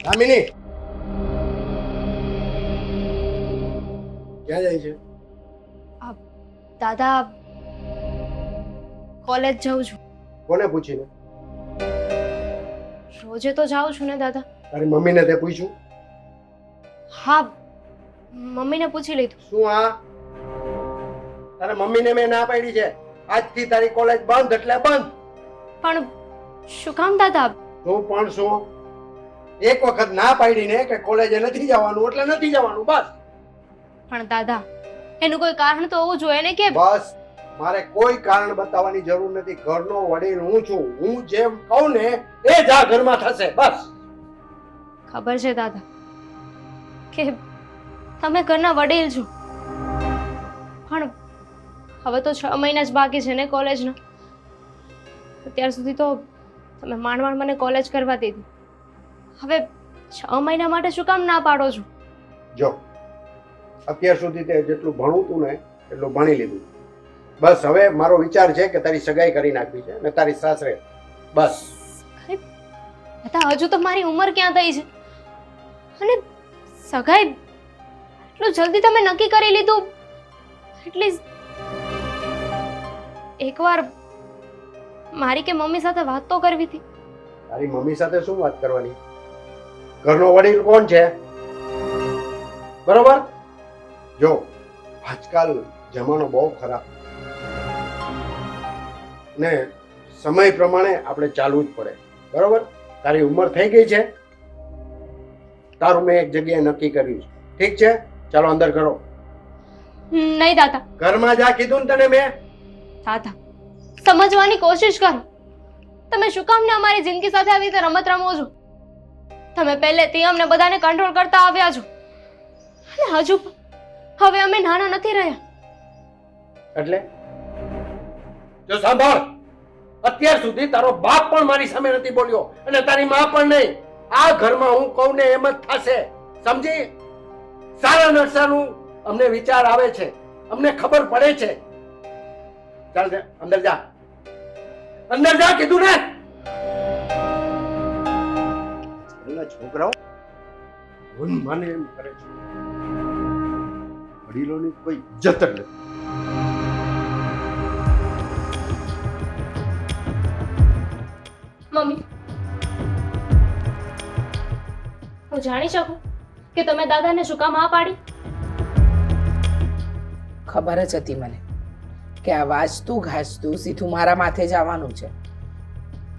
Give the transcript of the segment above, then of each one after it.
દામિની ક્યાં જાય છે? દાદા કોલેજ જાઉં છું. કોને પૂછીને? રોજે તો જાઉં છું ને દાદા. તારી મમ્મીને તે પૂછ્યું? હા, મમ્મીને પૂછી લીધું. શું આ તારા મમ્મીને મેં ના પાડી છે આજથી તારી કોલેજ બંધ એટલે બંધ. પણ શું કામ દાદા? શું પણ શું? એક વખત ના પાડીને કે કોલેજે નથી જવાનું એટલે નથી જવાનું બસ. પણ દાદા એનું કોઈ કારણ તો હોવું જોઈએ ને કે બસ મારે કોઈ કારણ બતાવવાની જરૂર નથી. ઘરનો વડીલ હું છું. હું જેમ કહું ને એ જ આ ઘરમાં થશે બસ. ખબર છે દાદા કે તમે ઘરના વડીલ છો, પણ હવે તો 6 મહિના જ બાકી છે ને કોલેજના. અત્યાર સુધી તો તમે માંડ મને કોલેજ કરવા દીધી. હવે 6 મહિના માટે શું કામ ના પાડો છો? જો અત્યાર સુધી તે જેટલું ભણવું તું ને એટલું ભણી લીધું. બસ હવે મારો વિચાર છે કે તારી સગાઈ કરી નાખવી છે અને તારી સાસરે બસ. દાદા હજુ તો મારી ઉંમર ક્યાં થઈ છે અને સગાઈ એટલું જલ્દી તમે નક્કી કરી લીધું? એટલીસ્ટ એકવાર મારી કે મમ્મી સાથે વાત તો કરવી હતી. તારી મમ્મી સાથે શું વાત કરવાની? ઘરનો વડીલ કોણ છે? બરોબર? જો આજકાલ જમાનો બહુ ખરાબ ને સમય પ્રમાણે આપણે ચાલવું જ પડે. બરોબર? તારી ઉંમર થઈ ગઈ છે. તારું મેં એક જગ્યાએ નક્કી કર્યું છે. ઠીક છે, ચાલો અંદર કરો. નહીં દાદા. ઘરમાં જા કીધું ને તને મેં. દાદા સમજવાની કોશિશ કરો. તમે શું કામ ને અમારી જિંદગી સાથે આવી રીતે રમત રમો છો? તમે પહેલેથી અમને બધાને કંટ્રોલ કરતા આવ્યા છો અને હજુ હવે અમે નાના નથી રહ્યા. એટલે જો સાંભળ, અત્યાર સુધી તારો બાપ પણ મારી સામે નથી બોલ્યો અને તારી માં પણ નહીં. આ ઘરમાં હું કહું ને એમ જ થશે, સમજી? સારા નરસાનું અમને વિચાર આવે છે, અમને ખબર પડે છે. ચાલ અંદર જા, અંદર જા કીધું ને. છોકરાઓ મને એમ કરે છે, વડીલોની કોઈ ઇજ્જત જ નથી. મમ્મી, હું જાણી શકું કે તમે દાદાને શું કામ હા પાડી? ખબર જ હતી મને કે આ વાંચતું ઘાસતું સીધું મારા માથે જ આવવાનું છે.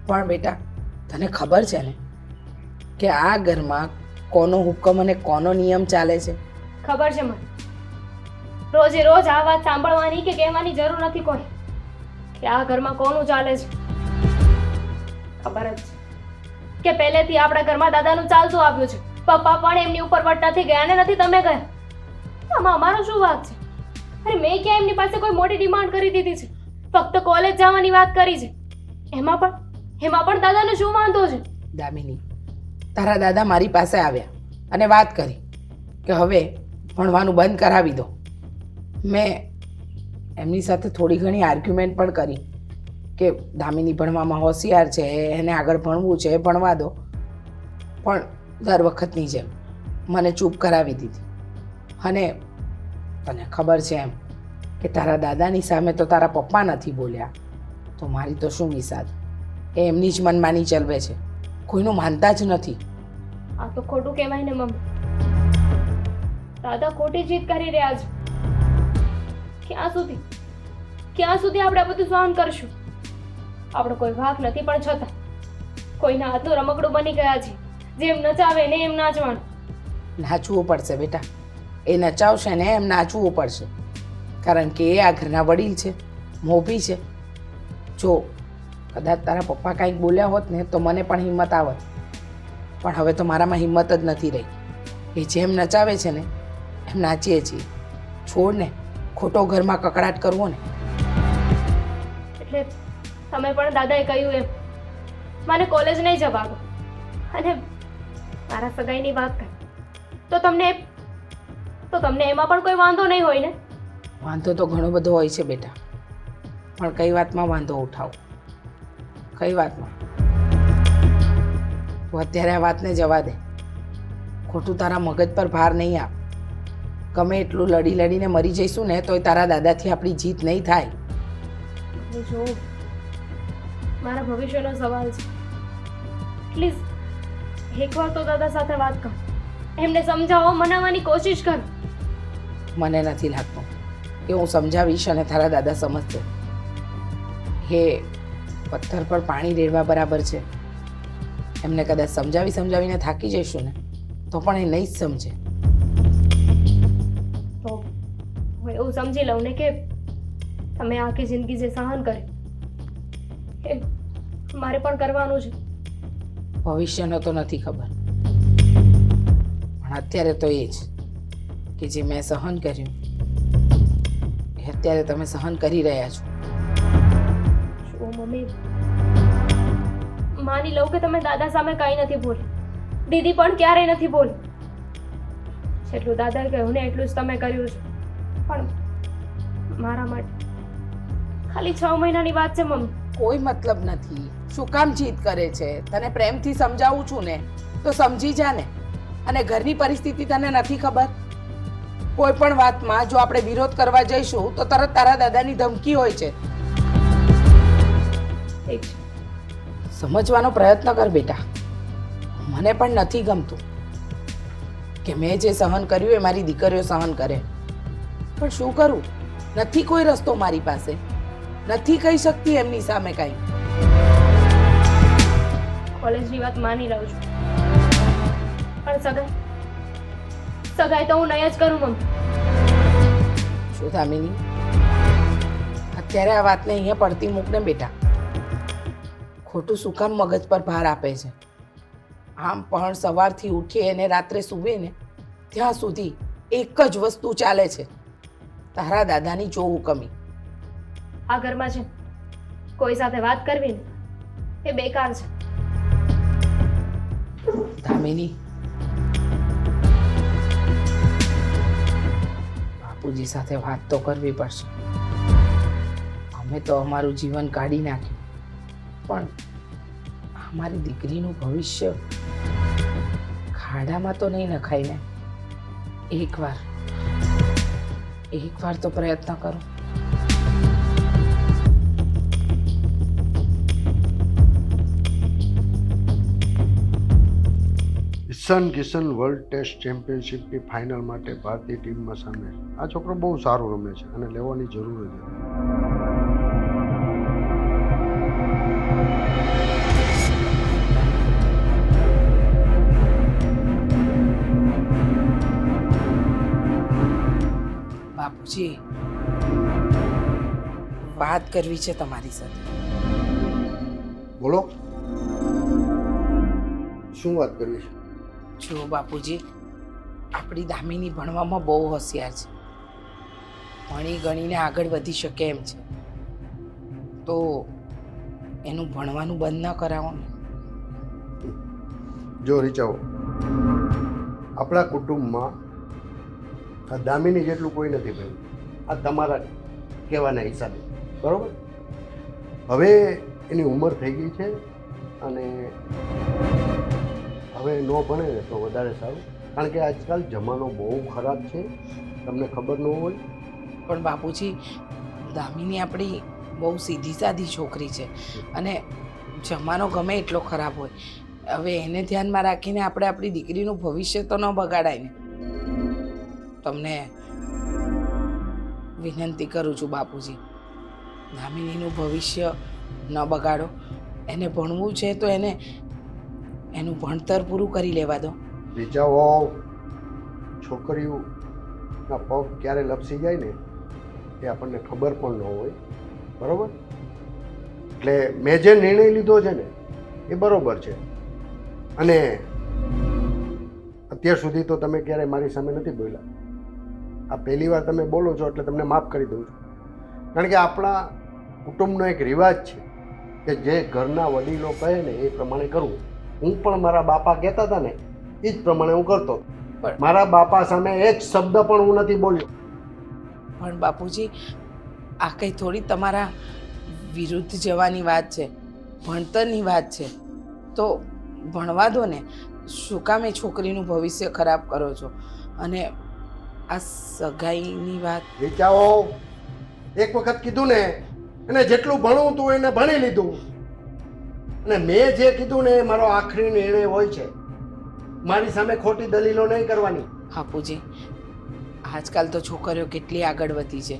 પણ બેટા તને ખબર છે ને કે આ ઘરમાં કોનો હુકમ અને કોનો નિયમ ચાલે છે? ખબર છે મને. રોજે રોજ આ વાત સાંભળવાની કે કહેવાની જરૂર નથી કોઈ કે આ ઘરમાં કોનું ચાલે છે. ખબર જ છે કે પહેલેથી આપણા ઘરમાં દાદાનું ચાલતું આવ્યું છે. પપ્પા પણ એમની ઉપર વટ નથી ગયા ને નથી તમે ગયા. આમાં અમારો શું વાંક છે? અરે મેં ક્યાં એમની પાસે કોઈ મોટી ડિમાન્ડ કરી દીધી છે? ફક્ત કોલેજ જવાની વાત કરી છે. એમાં પણ દાદાને શું વાંધો છે? દામિની, તારા દાદા મારી પાસે આવ્યા અને વાત કરી કે હવે ભણવાનું બંધ કરાવી દો. મેં એમની સાથે થોડી ઘણી આર્ગ્યુમેન્ટ પણ કરી કે દામિની ભણવામાં હોશિયાર છે, એને આગળ ભણવું છે, ભણવા દો. પણ દર વખતની જેમ મને ચૂપ કરાવી દીધી. અને તને ખબર છે એમ કે તારા દાદાની સામે તો તારા પપ્પા નથી બોલ્યા, તો મારી તો શું મિસાલ. એ એમની જ મનમાની ચલવે છે, કોઈનું માનતા જ નથી. આ તો ખોટું કહેવાય ને મમ્મી. દાદા ખોટી જીત કરી રહ્યા છે. ક્યાં સુધી આપણે આ બધું સહન કરશું? આપણો કોઈ વાંક નથી પણ છતાં કોઈના હાથનું રમકડું બની ગયા છે. જેમ નચાવે ને એમ નાચવાનું. નાચવું પડશે બેટા, એ નચાવશે ને એમ નાચવું પડશે, કારણ કે એ આ ઘરના વડીલ છે, મોભી છે. જો કદાચ તારા પપ્પા કાંઈક બોલ્યા હોત ને તો મને પણ હિંમત આવત, પણ હવે તો મારામાં હિંમત જ નથી રહી. એ જેમ નચાવે છે ને એમ નાચીએ છીએ. છોડ ને, ખોટો ઘરમાં કકડાટ કરવો ને. એટલે તમે પણ દાદાએ કહ્યું એમ મને કોલેજ નહીં જવા દો અને મારા સગાઈની વાત કરી તો તમને એમાં પણ કોઈ વાંધો નહીં હોય ને? વાંધો તો ઘણો બધો હોય છે બેટા, પણ કઈ વાતમાં વાંધો ઉઠાવો? કઈ વાતમાં? તું અત્યારે આ વાતને જવા દે. ખોટું તારા મગજ પર ભાર નહીં આપ. ગમે એટલું લડી લડીને મરી જઈશું ને તોય તારા દાદાથી આપણી જીત નહીં થાય. અને જો મારા ભવિષ્યનો સવાલ છે, પ્લીઝ એકવાર તો દાદા સાથે વાત કર, એમને સમજાવો, મનાવવાની કોશિશ કર. મને નથી લાગતું કે હું સમજાવીશ અને તારા દાદા સમજશે. હે પથ્થર પર પાણી રેડવા બરાબર છે. એમને કદાચ સમજાવીને થાકી જઈશું ને તો પણ એ નહીં જ સમજે. તો હું એવું સમજી લઉં ને કે તમે આખી જિંદગી જે સહન કરે એ મારે પણ કરવાનું છે. ભવિષ્યનો તો નથી ખબર, પણ અત્યારે તો એ જ કે જે મેં સહન કર્યું એ અત્યારે તમે સહન કરી રહ્યા છો. જો મમ્મી, માની લઉં કે તમે દાદા સામે કંઈ નથી બોલી, દીદી પણ ક્યારેય નથી બોલી, જેટલું દાદાએ કહ્યું ને એટલું જ તમે કર્યું છે. પણ મારા માટે ખાલી 6 મહિનાની વાત છે મમ્મી. કોઈ મતલબ નથી. શું કામ જીદ કરે છે? તને પ્રેમથી સમજાવું છું ને તો સમજી જા ને. અને ઘરની પરિસ્થિતિ તને નથી ખબર? કોઈ પણ વાતમાં જો આપણે વિરોધ કરવા જઈશું તો તરત તારા દાદાની ધમકી હોય છે. ઠીક છે, સમજવાનો પ્રયત્ન કર બેટા. મને પણ નથી ગમતું કે મેં જે સહન કર્યું એ મારી દીકરીઓ સહન કરે, પણ શું કરું? નથી કોઈ રસ્તો મારી પાસે. નથી કહી શકતી એમની સામે કાંઈ. કોલેજની વાત માની લઉં છું, પણ સગાઈ તો હું નહીં જ કરું મમ્મી. શું દામિની, અત્યારે આ વાતને અહીંયા પડતી મૂક ને બેટા. ખોટું શું કામ મગજ પર ભાર આપે છે? આમ પણ સવારથી ઉઠી અને રાત્રે સૂવે ને ત્યાં સુધી એક જ વસ્તુ ચાલે છે, તારા દાદાની જો હુકમી. આ ઘરમાં છે કોઈ સાથે વાત કરવી ને એ બેકાર છે. દામિની, બાપુજી સાથે વાત તો કરવી પડશે. અમે તો અમારું જીવન કાઢી નાખ્યું, પણ અમારી દીકરીનું ભવિષ્ય ખાડામાં તો નહીં નખાય ને. એકવાર તો પ્રયત્ન કરો. ઈશાન કિશન વર્લ્ડ ટેસ્ટ ચેમ્પિયનશિપની ફાઇનલ માટે ભારતીય ટીમમાં સામેલ. આ છોકરો બહુ સારું રમે છે અને લેવાની જરૂર છે. બાપુજી, વાત કરવી છે તમારી સાથે. બોલો, શું વાત કરવી છે? જો બાપુજી, આપણી દામિની ભણવામાં બહુ હોશિયાર છે, ભણી ગણીને આગળ વધી શકે એમ છે, તો એનું ભણવાનું બંધ ના કરાવો ને. જો રીચાઓ, આપણા કુટુંબમાં આ દામિની જેટલું કોઈ નથી ભાઈ. આ તમારા કહેવાના હિસાબે, બરોબર? હવે એની ઉંમર થઈ ગઈ છે અને હવે ન ભણે ને તો વધારે સારું, કારણ કે આજકાલ જમાનો બહુ ખરાબ છે, તમને ખબર ન હોય. પણ બાપુજી, દામિની આપણી બહુ સીધી સાદી છોકરી છે અને જમાનો ગમે એટલો ખરાબ હોય, હવે એને ધ્યાનમાં રાખીને આપણે આપણી દીકરીનું ભવિષ્ય તો ન બગાડાય ને. તમને વિનંતી કરું છું બાપુજી, દામિનીનું ભવિષ્ય ન બગાડો. એને ભણવું છે તો એનું ભણતર પૂરું કરી લેવા દો. રીચાઓ, છોકરીઓના પગ ક્યારે લપસી જાય ને એ આપણને ખબર પણ ન હોય, બરોબર? એટલે મેં જે નિર્ણય લીધો છે ને એ બરોબર છે. અને અત્યાર સુધી તો તમે ક્યારેય મારી સામે નથી બોલ્યા. આ પહેલી વાર તમે બોલો છો એટલે તમને માફ કરી દઉં છું, કારણ કે આપણા કુટુંબનો એક રિવાજ છે કે જે ઘરના વડીલો કહે ને એ પ્રમાણે કરવું. હું પણ મારા બાપા કહેતા હતા ને એ જ પ્રમાણે હું કરતો. મારા બાપા સામે એક શબ્દ પણ હું નથી બોલ્યો. પણ બાપુજી, આ કંઈ થોડી તમારા વિરુદ્ધ જવાની વાત છે, ભણતરની વાત છે, તો ભણવા દો ને. શું કામ એ છોકરીનું ભવિષ્ય ખરાબ કરો છો? અને આ સગાઈની વાત રીચાઓ, એક વખત કીધું ને, એને જેટલું ભણવું તું એને ભણી લીધું, અને મેં જે કીધું ને એ મારો આખરી નિર્ણય હોય છે. મારી સામે ખોટી દલીલો નહીં કરવાની. બાપુજી, આજકાલ તો છોકરીઓ કેટલી આગળ વધી છે.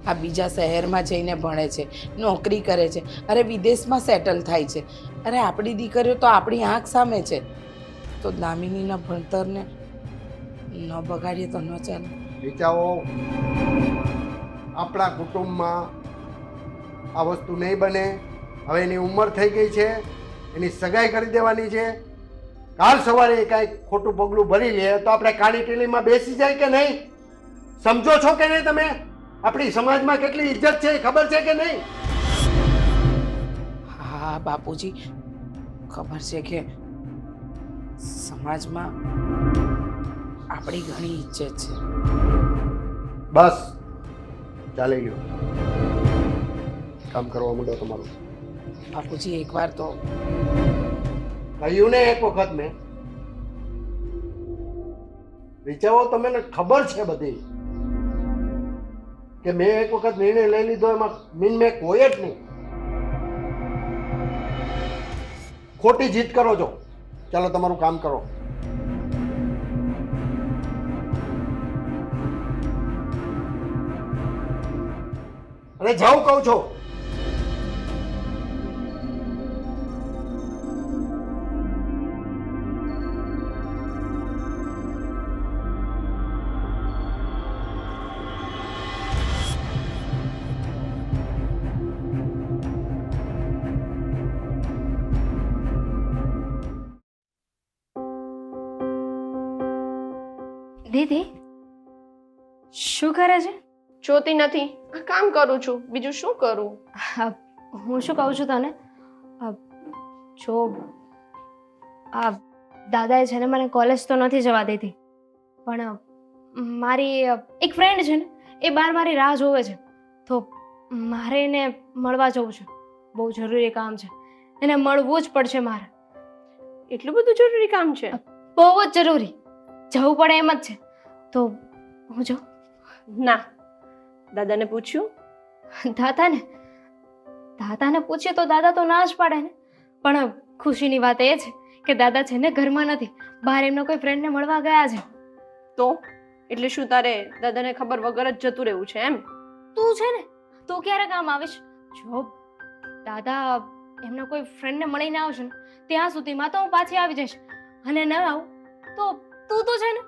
આ બીજા શહેરમાં જઈને ભણે છે, નોકરી કરે છે, અરે વિદેશમાં સેટલ થાય છે. અરે આપણી દીકરીઓ તો આપણી આંખ સામે છે. તો દામિનીના ભણતરને ન બગાડીએ તો ન ચાલે. રીચાઓ, આપણા કુટુંબમાં આ વસ્તુ નહીં બને. હવે એની ઉંમર થઈ ગઈ છે, એની સગાઈ કરી દેવાની છે. કાલ સવારે કાંઈક ખોટું પગલું ભરી લે તો આપણે કાળી ટીલીમાં બેસી જાય કે નહીં? સમજો છો કે નહીં તમે? આપણી સમાજમાં કેટલી ઇજ્જત છે એ ખબર છે કે નહીં? હા બાપુજી, ખબર છે કે સમાજમાં આપણી ઘણી ઇજ્જત છે. બસ ચાલી ગયું. કામ કરવા માંડો તમારું. બાપુજી એકવાર તો કહ્યું ને એક વખત મેં. વિચારો, તમને ખબર છે બધી કે મેં એક વખત નિર્ણય લઈ લીધો, એમાં મેં કોઈ જ નહીં. ખોટી જીત કરો છો. ચાલો તમારું કામ કરો. અને જાઉં કહું છો. દીદી શું કરે છે? જોતી નથી, આ કામ કરું છું, બીજું શું કરું? હું શું કહું છું તને, જો આ દાદાએ છે ને મને કોલેજ તો નથી જવા દેતી, પણ મારી એક ફ્રેન્ડ છે ને એ બહાર મારી રાહ જોવે છે, તો મારે એને મળવા જવું છે. બહુ જરૂરી કામ છે, એને મળવું જ પડશે મારે. એટલું બધું જરૂરી કામ છે? બહુ જ જરૂરી, જવું પડે એમ જ છે. તો હું જાઉં? ના. દાદાને પૂછ્યું? દાદાને પૂછ્યું તો દાદા તો ના જ પાડે ને. પણ ખુશીની વાત એ છે કે દાદા છે ને ઘરમાં નથી, બહાર એમના કોઈ ફ્રેન્ડને મળવા ગયા છે. તો એટલે શું તારે દાદાને ખબર વગર જ જતું રહેવું છે એમ? તું છે ને, તું ક્યારે કામ આવીશ? જો દાદા એમના કોઈ ફ્રેન્ડને મળીને આવશે ને ત્યાં સુધીમાં તો હું પાછી આવી જઈશ, અને ન આવું તો તું તો છે ને,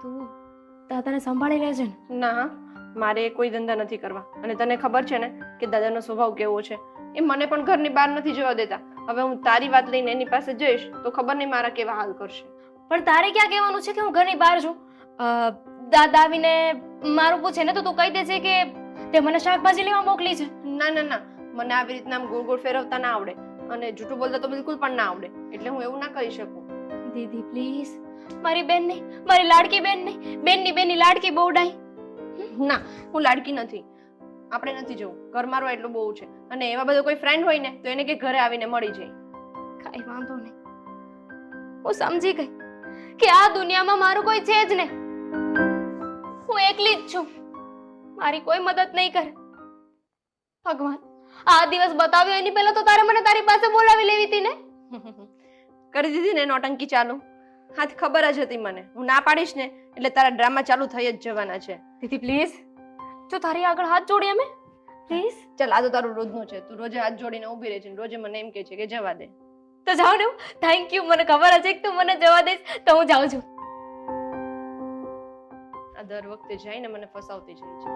તું દાદાને સંભાળી લેજે ને. ના, મારે કોઈ ધંધા નથી કરવા, અને તને ખબર છે ને કે દાદાનો સ્વભાવ કેવો છે. એ મને પણ ઘરની બહાર નથી જવા દેતા. હવે હું તારી વાત લઈને એની પાસે જઈશ તો ખબર નહીં મારા કેવા હાલ કરશે. પણ તારે ક્યાં કહેવાનું છે કે હું ઘરની બહાર છું? દાદા આવીને મારું પૂછે ને તો તું કહી દેજે કે તે મને શાકભાજી લેવા મોકલી છે. ના ના ના, મને આવી રીતના આમ ગોળ ગોળ ફેરવતા ના આવડે, અને જૂઠું બોલતા તો બિલકુલ પણ ના આવડે, એટલે હું એવું ના કરી શકું. દીદી પ્લીઝ, મારી બેન નહીં, મારી લાડકી બેન નહીં, બેનની લાડકી બહુ ડાઈ. ના, હું લાડકી નથી. આપણે નથી જવું, ઘર મારો એટલું બહુ છે, અને એવા બધો કોઈ ફ્રેન્ડ હોય ને તો એને કે ઘરે આવીને મળી જાય. કાંઈ વાંધો નહીં, હું સમજી ગઈ કે આ દુનિયામાં મારું કોઈ છે જ નહીં. હું એકલી જ છું, મારી કોઈ મદદ નહીં કરે. ભગવાન, આ દિવસ બતાવ્યો એની પહેલા તો તારે મને તારી પાસે બોલાવી લેવી હતી ને. કરી દીધી ને નોટંકી ચાલુ. હાથ ખબર જ હતી મને, હું ના પાડીશ ને એટલે તારા ડ્રામા ચાલુ થઈ જ જવાના છે. દીદી પ્લીઝ, જો તારી આગળ હાથ જોડી અમે પ્લીઝ. ચાલ, આ તો તારું રોજનું છે, તું રોજે હાથ જોડીને ઊભી રહે છે ને રોજે મને એમ કહે છે કે જવા દે. તો જાઓ ને. થેન્ક યુ, મને ખબર છે કે તું મને જવા દઈશ, તો હું જાઉં છું. આ દર વખતે જઈને મને ફસાવતી જાય છે.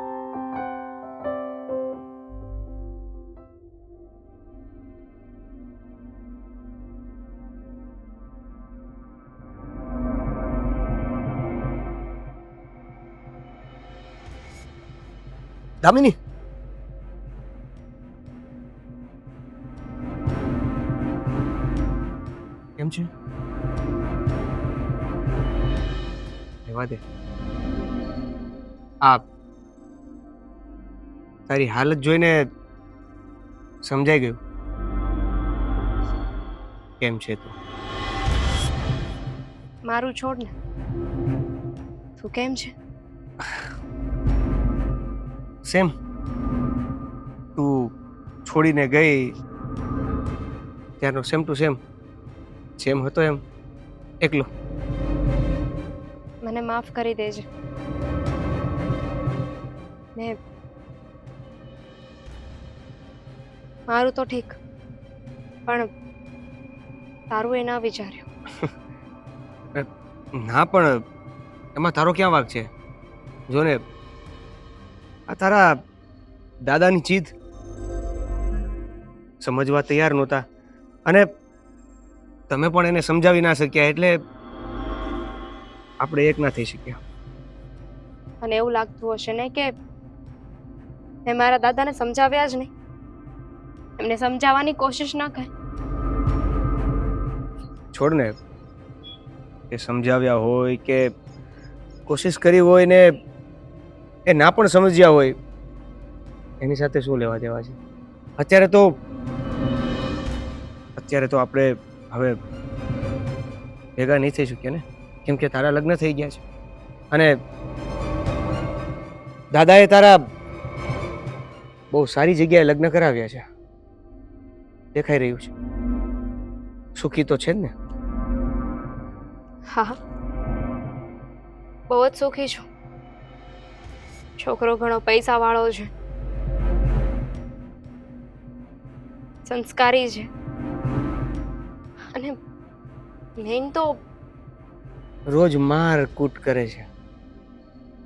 દામિની, કેમ છે? રહેવા દે. આ તારી હાલત જોઈને સમજાઈ ગયું કેમ છે તું. મારું છોડ ને. તું કેમ છે? સેમ. તું છોડીને ગઈ ત્યારનો સેમ ટુ સેમ જેમ હતો એમ એકલો. મને માફ કરી દેજે. મેં મારું તો ઠીક, પણ તારું એ ના વિચાર્યું. ના પણ એમાં તારો ક્યાં વાંક છે? જો ને આ તારા દાદાની જીદ સમજવા તૈયાર નહોતા અને તમે પણ એને સમજાવી ના શક્યા એટલે આપણે એક ના થઈ શક્યા. અને એવું લાગતું હશે ને કે મેં મારા દાદાને સમજાવ્યા જ નહીં, એમને સમજાવવાની કોશિશ ના કરી. છોડ ને, એ સમજાવ્યા હોય કે કોશિશ કરી હોય ને એ ના પણ સમજ્યા હોય એની સાથે શું લેવા દેવા છે? અત્યારે તો આપણે હવે ભેગા નહીં થઈ શકીએ ને, કેમ કે તારા લગ્ન થઈ ગયા છે અને દાદાએ તારા બહુ સારી જગ્યાએ લગ્ન કરાવ્યા છે. દેખાઈ રહ્યું છે. સુખી તો છે જ ને? હા, બહુ જ સુખી છું. છોકરો ઘણો પૈસા વાળો છે, સંસ્કારી છે અને મેઇન તો રોજ માર કૂટ કરે છે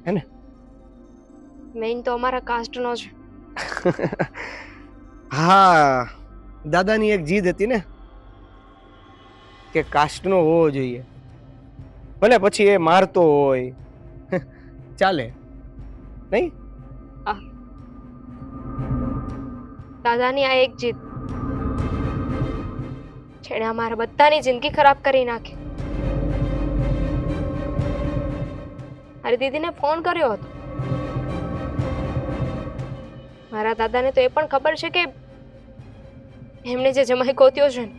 હે ને? મેઇન તો અમારા કાસ્ટનો છે. હા, દાદાની એક જીદ હતી ને કે કાસ્ટનો હોવો જોઈએ, ભલે પછી એ મારતો હોય ચાલે નહીં. દાદાની આ એક જીદ જેણે અમારા બધાની જિંદગી ખરાબ કરી નાખી. મારી દીદીને ફોન કર્યો હતો. મારા દાદાને તો એ પણ ખબર છે કે એમને જે જમાઈ ગોત્યો છે ને,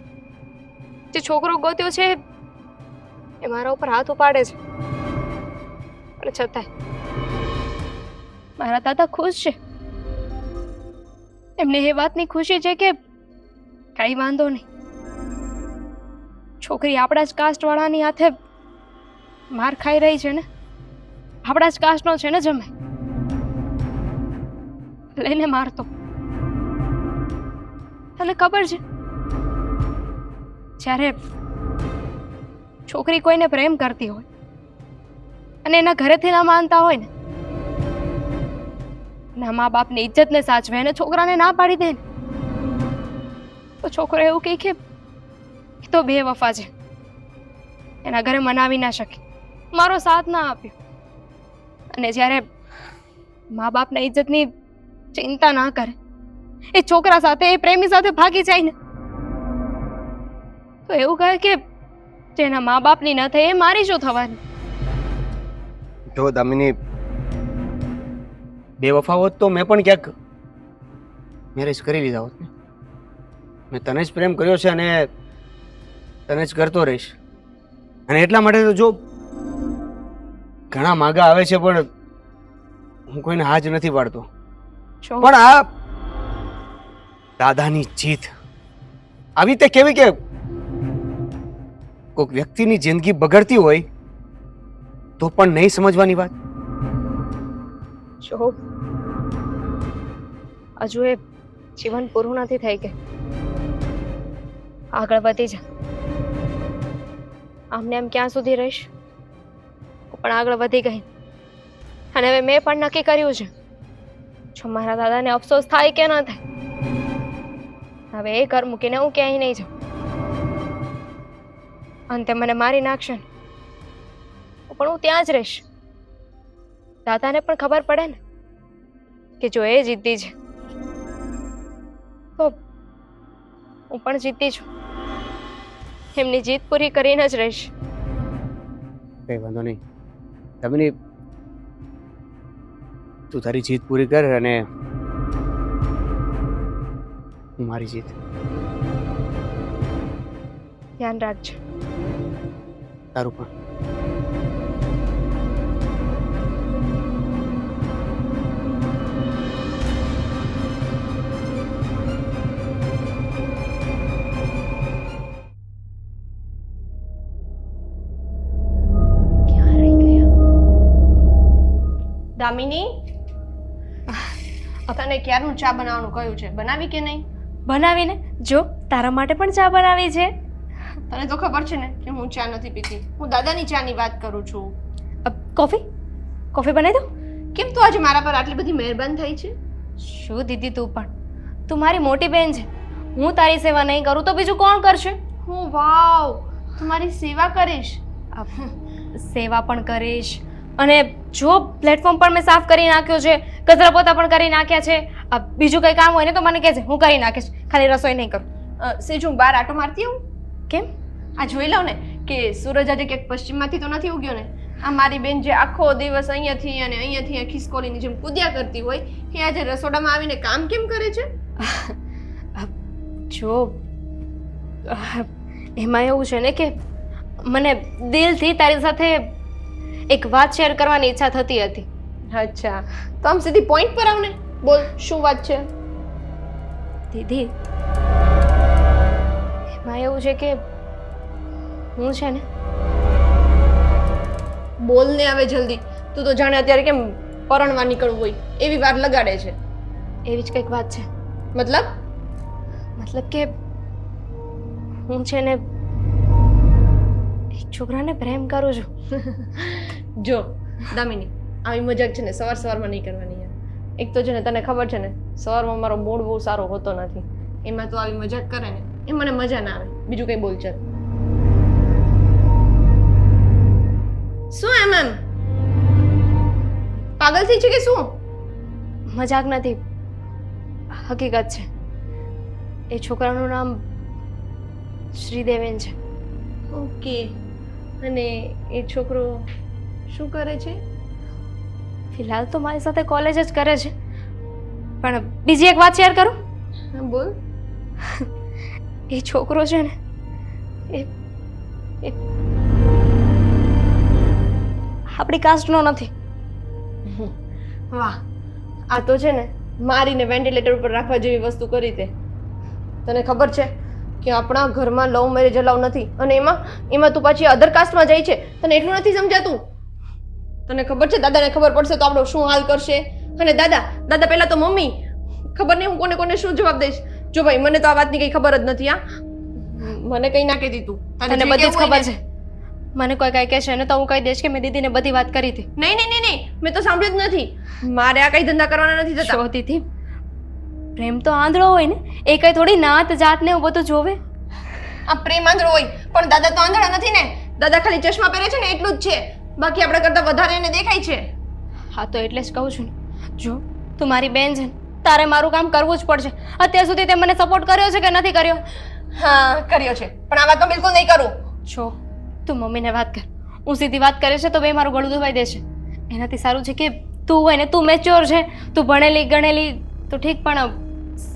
જે છોકરો ગોત્યો છે એ મારા ઉપર હાથ ઉપાડે છે, પણ છતાંય મારા દાદા ખુશ છે. એમને એ વાતની ખુશી છે કે કઈ વાંધો નહીં, છોકરી આપણા જ કાસ્ટ વાળાની હાથે માર ખાઈ રહી છે ને, આપણા જ કાસ્ટનો છે ને જમાઈ, લઈને મારતો. તને ખબર છે જ્યારે છોકરી કોઈને પ્રેમ કરતી હોય અને એના ઘરેથી ના માનતા હોય ને, ના મા બાપની ઇજ્જતને સાચવે અને છોકરાને ના પાડી દે ને, તો છોકરો એવું કહે કે એ તો બેવફા છે, એના ઘરે મનાવી ના શકે, મારો સાથ ના આપ્યો. અને જ્યારે મા બાપના ઇજ્જતની ચિંતા ના કરે, એ છોકરા સાથે, એ પ્રેમી સાથે ભાગી જાય ને, તો એવું કહે કે જેના મા બાપની ન થઈ એ મારી શું થવાની? જો દામિની, બેવફા હોત તો મેં પણ ક્યાંક મેરેજ કરી લીધા હોત ને. મેં તને જ પ્રેમ કર્યો છે અને તને જ કરતો રહીશ. અને એટલા માટે તો જો ઘણા માગા આવે છે પણ હું કોઈને હા જ નથી પાડતો. પણ આ દાદાની જીત આવી તે કેવી કે કોઈક વ્યક્તિની જિંદગી બગડતી હોય તો પણ નહીં સમજવાની વાત. જો હજુ એ જીવન પૂરું નથી થઈ ગયું, આગળ વધી જા. આમને એમ ક્યાં સુધી રહીશ? હું પણ આગળ વધી ગઈ અને હવે મેં પણ નક્કી કર્યું છે, જો મારા દાદાને અફસોસ થાય કે ના થાય, હવે એ ઘર મૂકીને હું ક્યાંય નહીં જાઉં. અંતે મને મારી નાખશે ને પણ હું ત્યાં જ રહીશ. દાદાને પણ ખબર પડે ને કે જો એ જીતી છે તો હું પણ જીતી છું. એમની જીત પૂરી કરીને જ રહીશ. કઈ વાંધો નહીં દામિની, તું તારી જીત પૂરી કર અને હું મારી જીત. ધ્યાન રાખજો. તારું પણ. દામિની, તને ક્યારનું ચા બનાવવાનું કહ્યું છે, બનાવી કે નહીં? બનાવીને જો તારા માટે પણ ચા બનાવી છે. તને તો ખબર છે ને કે હું ચા નથી પીતી. હું દાદાની ચાની વાત કરું છું. કોફી કોફી બનાવી દો. કેમ તું આજે મારા પર આટલી બધી મહેરબાન થઈ છે? શું દીદી, તું પણ, તું મારી મોટી બહેન છે. હું તારી સેવા નહીં કરું તો બીજું કોણ કરશે? હું વાવ, તું મારી સેવા કરીશ. સેવા પણ કરીશ, અને જો પ્લેટફોર્મ પણ મેં સાફ કરી નાખ્યો છે, કચરા પોતા પણ કરી નાખ્યા છે. બીજું કંઈ કામ હોય ને તો મને કહેજે, હું કરી નાખીશ. ખાલી રસોઈ નહીં કરું. સેજ હું બહાર આટો મારતી આવું. કેમ? આ જોઈ લઉં ને કે સૂરજ આજે ક્યાંક પશ્ચિમમાંથી તો નથી ઉગ્યો ને. આ મારી બેન જે આખો દિવસ અહીંયાથી અને અહીંયાથી ખિસકોલીની જેમ કૂદ્યા કરતી હોય, એ આજે રસોડામાં આવીને કામ કેમ કરે છે? જો એમાં એવું છે ને કે મને દિલથી તારી સાથે એક વાત શેર કરવાની ઈચ્છા થતી હતી. અચ્છા, તો આમ સીધી પોઈન્ટ પર આવ ને. બોલ, શું વાત છે? દીદી, એમાં એવું છે કે હું છે ને, બોલ ને હવે જલ્દી. તું તો જાણે અત્યારે કેમ પરણવા નીકળવું હોય એવી વાર લગાડે છે. એવી જ કંઈક વાત છે. મતલબ કે હું છે ને એક છોકરાને પ્રેમ કરું છું. જો દામિની, આવી મજાક છે ને સવાર સવારમાં નહીં કરવાની યાર. એક તો છે ને તને ખબર છે ને સવારમાં મારો મૂડ બહુ સારો હોતો નથી. એમાં તો આવી મજાક કરે ને એ મને મજા ના આવે. બીજું કંઈ બોલ ચાલ. શું એમ પાગલ થઈ છે કે શું? મજાક નથી, હકીકત છે. એ છોકરાનું નામ શ્રીદેવેન છે. ઓકે, અને એ છોકરો શું કરે છે? ફિલહાલ તો મારી સાથે કોલેજ જ કરે છે, પણ બીજી એક વાત શેર કરું? હા બોલ. એ છોકરો છે ને એ આપણી કાસ્ટનો નથી. વાહ, આ તો છે ને મારીને વેન્ટિલેટર ઉપર રાખવા જેવી વસ્તુ કરી તે. તને ખબર છે કે આપણા ઘરમાં લવ મેરેજ અલાઉ નથી, અને એમાં તું પાછી અધર કાસ્ટમાં જાય છે. તને એટલું નથી સમજાતું? તને ખબર છે દાદાને ખબર પડશે તો આપણો શું હાલ કરશે? અને દાદા પહેલા તો મમ્મી, ખબર નહીં હું કોને શું જવાબ દઈશ. જો ભાઈ, મને તો આ વાતની કઈ ખબર જ નથી. મને કઈ ના કહેતી તું. તને બધી જ ખબર છે. મને કોઈ કઈ કહેશે ને તો હું કહી દઈશ કે મેં દીદીને બધી વાત કરી હતી. નહીં, મેં તો સાંભળ્યું જ નથી. મારે આ કઈ ધંધા કરવાના નથી થતા. શોધી હતી. પ્રેમ તો આંધળો હોય ને, એ કઈ થોડી નાત જાત ને એવું બધું જોવે. આ પ્રેમ આંધળો હોય, પણ દાદા તો આંધળા નથી ને. દાદા ખાલી ચશ્મા પહેરે છે ને એટલું જ છે, બાકી આપણા કરતા વધારે એને દેખાય છે. હા, તો એટલે જ કહું છું ને. જો તું મારી બેન છે, તારે મારું કામ કરવું જ પડશે. અત્યાર સુધી તે મને સપોર્ટ કર્યો છે કે નથી કર્યો? હા, કર્યો છે, પણ આ વાત તો બિલકુલ નહીં કરું. જો તું મમ્મીને વાત કર. હું સીધી વાત કરે છે તો બે મારું ગળું દબાઈ દેશે. એનાથી સારું છે કે તું હોય ને, તું મેચ્યોર છે, તું ભણેલી ગણેલી તો ઠીક, પણ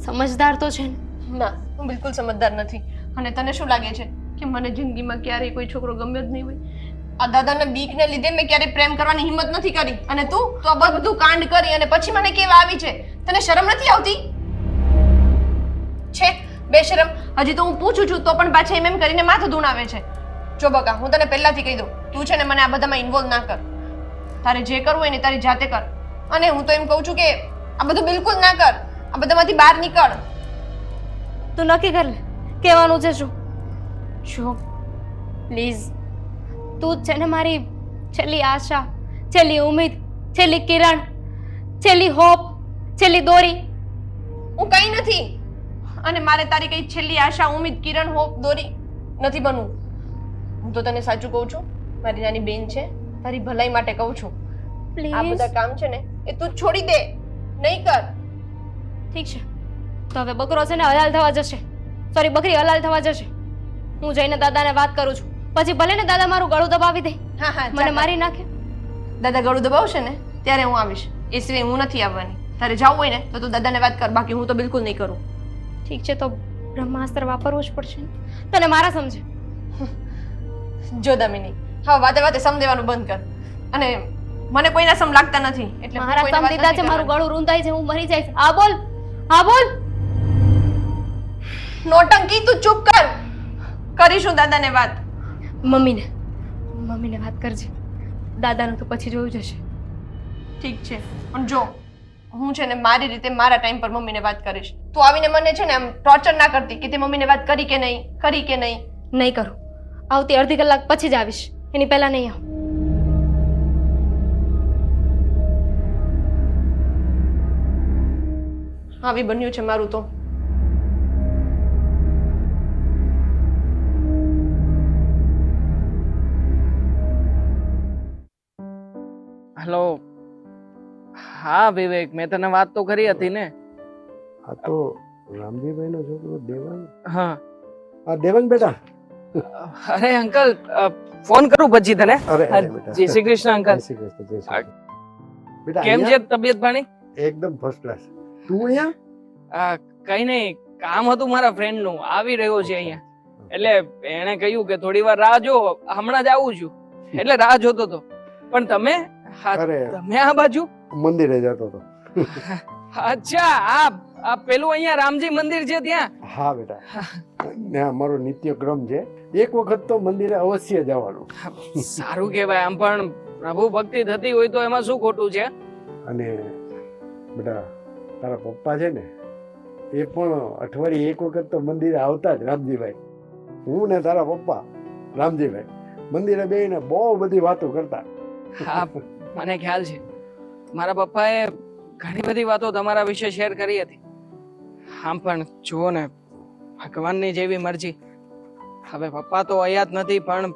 સમજદાર તો છે ને. ના, હું બિલકુલ સમજદાર નથી. અને તને શું લાગે છે કે મને જિંદગીમાં ક્યારેય કોઈ છોકરો ગમ્યો જ નહીં હોય? આ દાદાના બીકને લીધે મેં ક્યારેય પ્રેમ કરવાની હિંમત નથી કરી. અને તું તો આ બધું કાંડ કરી અને પછી મને કેવા આવી છે. તને શરમ નથી આવતી? છે બેશરમ. હજી તો હું પૂછું છું તો પણ પાછા એમ કરીને માથું ધૂણાવે છે. જો બકા, હું તને પહેલાથી કહી દઉં, તું છે ને મને આ બધામાં ઇન્વોલ્વ ના કર. તારે જે કરવું હોય ને તારી જાતે કર. અને હું તો એમ કહું છું કે આ બધું બિલકુલ ના કર. આ બધામાંથી બહાર નીકળ. તું નક્કી કર લે કહેવાનું છે શું. જો પ્લીઝ, તું છે ને મારી છેલ્લી આશા, છેલ્લી ઉમ્મીદ, છેલ્લી કિરણ, છેલ્લી હોપ, છેલ્લી દોરી. હું કઈ નથી, અને મારે તારી કઈ છેલ્લી આશા, ઉમ્મીદ, કિરણ, હોપ, દોરી નથી બનવું. હું તો તને સાચું કહું છું, મારી નાની બેન છે, તારી ભલાઈ માટે કહું છું. આ પ્લીઝ. બધા કામ છે ને એ તું છોડી દે, નહીં કર. ઠીક છે, તો હવે બકરો છે ને હલાલ થવા જશે. સોરી, બકરી હલાલ થવા જશે. હું જઈને દાદાને વાત કરું છું, પછી ભલે ને દાદા મારું ગળું દબાવી દે, હા, મને મારી નાખે. દાદા ગળું દબાવશે ને ત્યારે હું આવીશ. એ સિવાય હું નથી આવવાની. તારે જવું હોય ને તો તું દાદાને વાત કર, બાકી હું તો બિલકુલ નહીં કરું. ઠીક છે, તો બ્રહ્માસ્ત્ર વાપરવું જ પડશે ને. તને મારા સમજે. જો દામિની, હવે વાતે સમ દેવાનું બંધ કર. અને મને કોઈના સમ લાગતા નથી, એટલે હું મારા કોઈના સમ વાત દીધા નથી છે, મારું કરવાની. ગળું રૂંધાય છે, હું મરી જઈશ. હા બોલ, હા બોલ. નોટંકી, તું ચૂપ કર. કરીશું દાદાને વાત. મમ્મીને વાત કરજે. દાદાનું તો પછી જોયું જશે. ઠીક છે પણ જો હું છે ને મારી રીતે મારા ટાઈમ પર મમ્મીને વાત કરીશ. તું આવીને મને છે ને આમ ટોર્ચર ના કરતી કે તે મમ્મીને વાત કરી કે નહીં, કરી કે નહીં. નહીં કરું. આવતી અડધી કલાક પછી જ આવીશ, એની પહેલા નહીં આવું. આવી બન્યું છે મારું તો. હેલો. હા વિવેક, મેં તને વાત તો કરી હતી ને. આ તો રામજીભાઈ નો છોકરો દેવાંગ. હા. આ દેવાંગ બેટા. અરે અંકલ, ફોન કરું પછી તને. અરે જય શ્રી કૃષ્ણ અંકલ. જય શ્રી કૃષ્ણ, જય શ્રી કૃષ્ણ. બેટા કેમ છે તબિયત પાણી? એકદમ ફર્સ્ટ ક્લાસ. તું અહીંયા? કઈ નહીં, કામ હતું મારા ફ્રેન્ડ નું, આવી રહ્યો છે અહીંયા. એટલે એણે કહ્યું કે થોડી વાર રાહ જો, હમણાં જ આવું છું. એટલે રાહ જોતો હતો. પણ તમે અરે તમે આ બાજુ મંદિરે જતો હતો. અચ્છા, આ પેલું અહીંયા રામજી મંદિર છે ત્યાં? હા બેટા, ને અમારો નિત્યક્રમ છે, એક વખત તો મંદિરે અવશ્ય જવાનું. સારું કહેવાય. આમ પણ પ્રભુ ભક્તિ થતી હોય તો એમાં શું ખોટું છે? અને બેટા તારા પપ્પા છે ને એ પણ અઠવાડિયે એક વખત તો મંદિરે આવતા જ. રામજીભાઈ, હું ને તારા પપ્પા રામજીભાઈ મંદિરે બેસીને બહુ બધી વાતો કરતા. હા, મને ખ્યાલ છે. મારા પપ્પાએ ઘણી બધી વાતો તમારા વિશે શેર કરી હતી. આમ પણ જુઓ ને, ભગવાનની જેવી મરજી. હવે પપ્પા તો અહીંયા જ નથી, પણ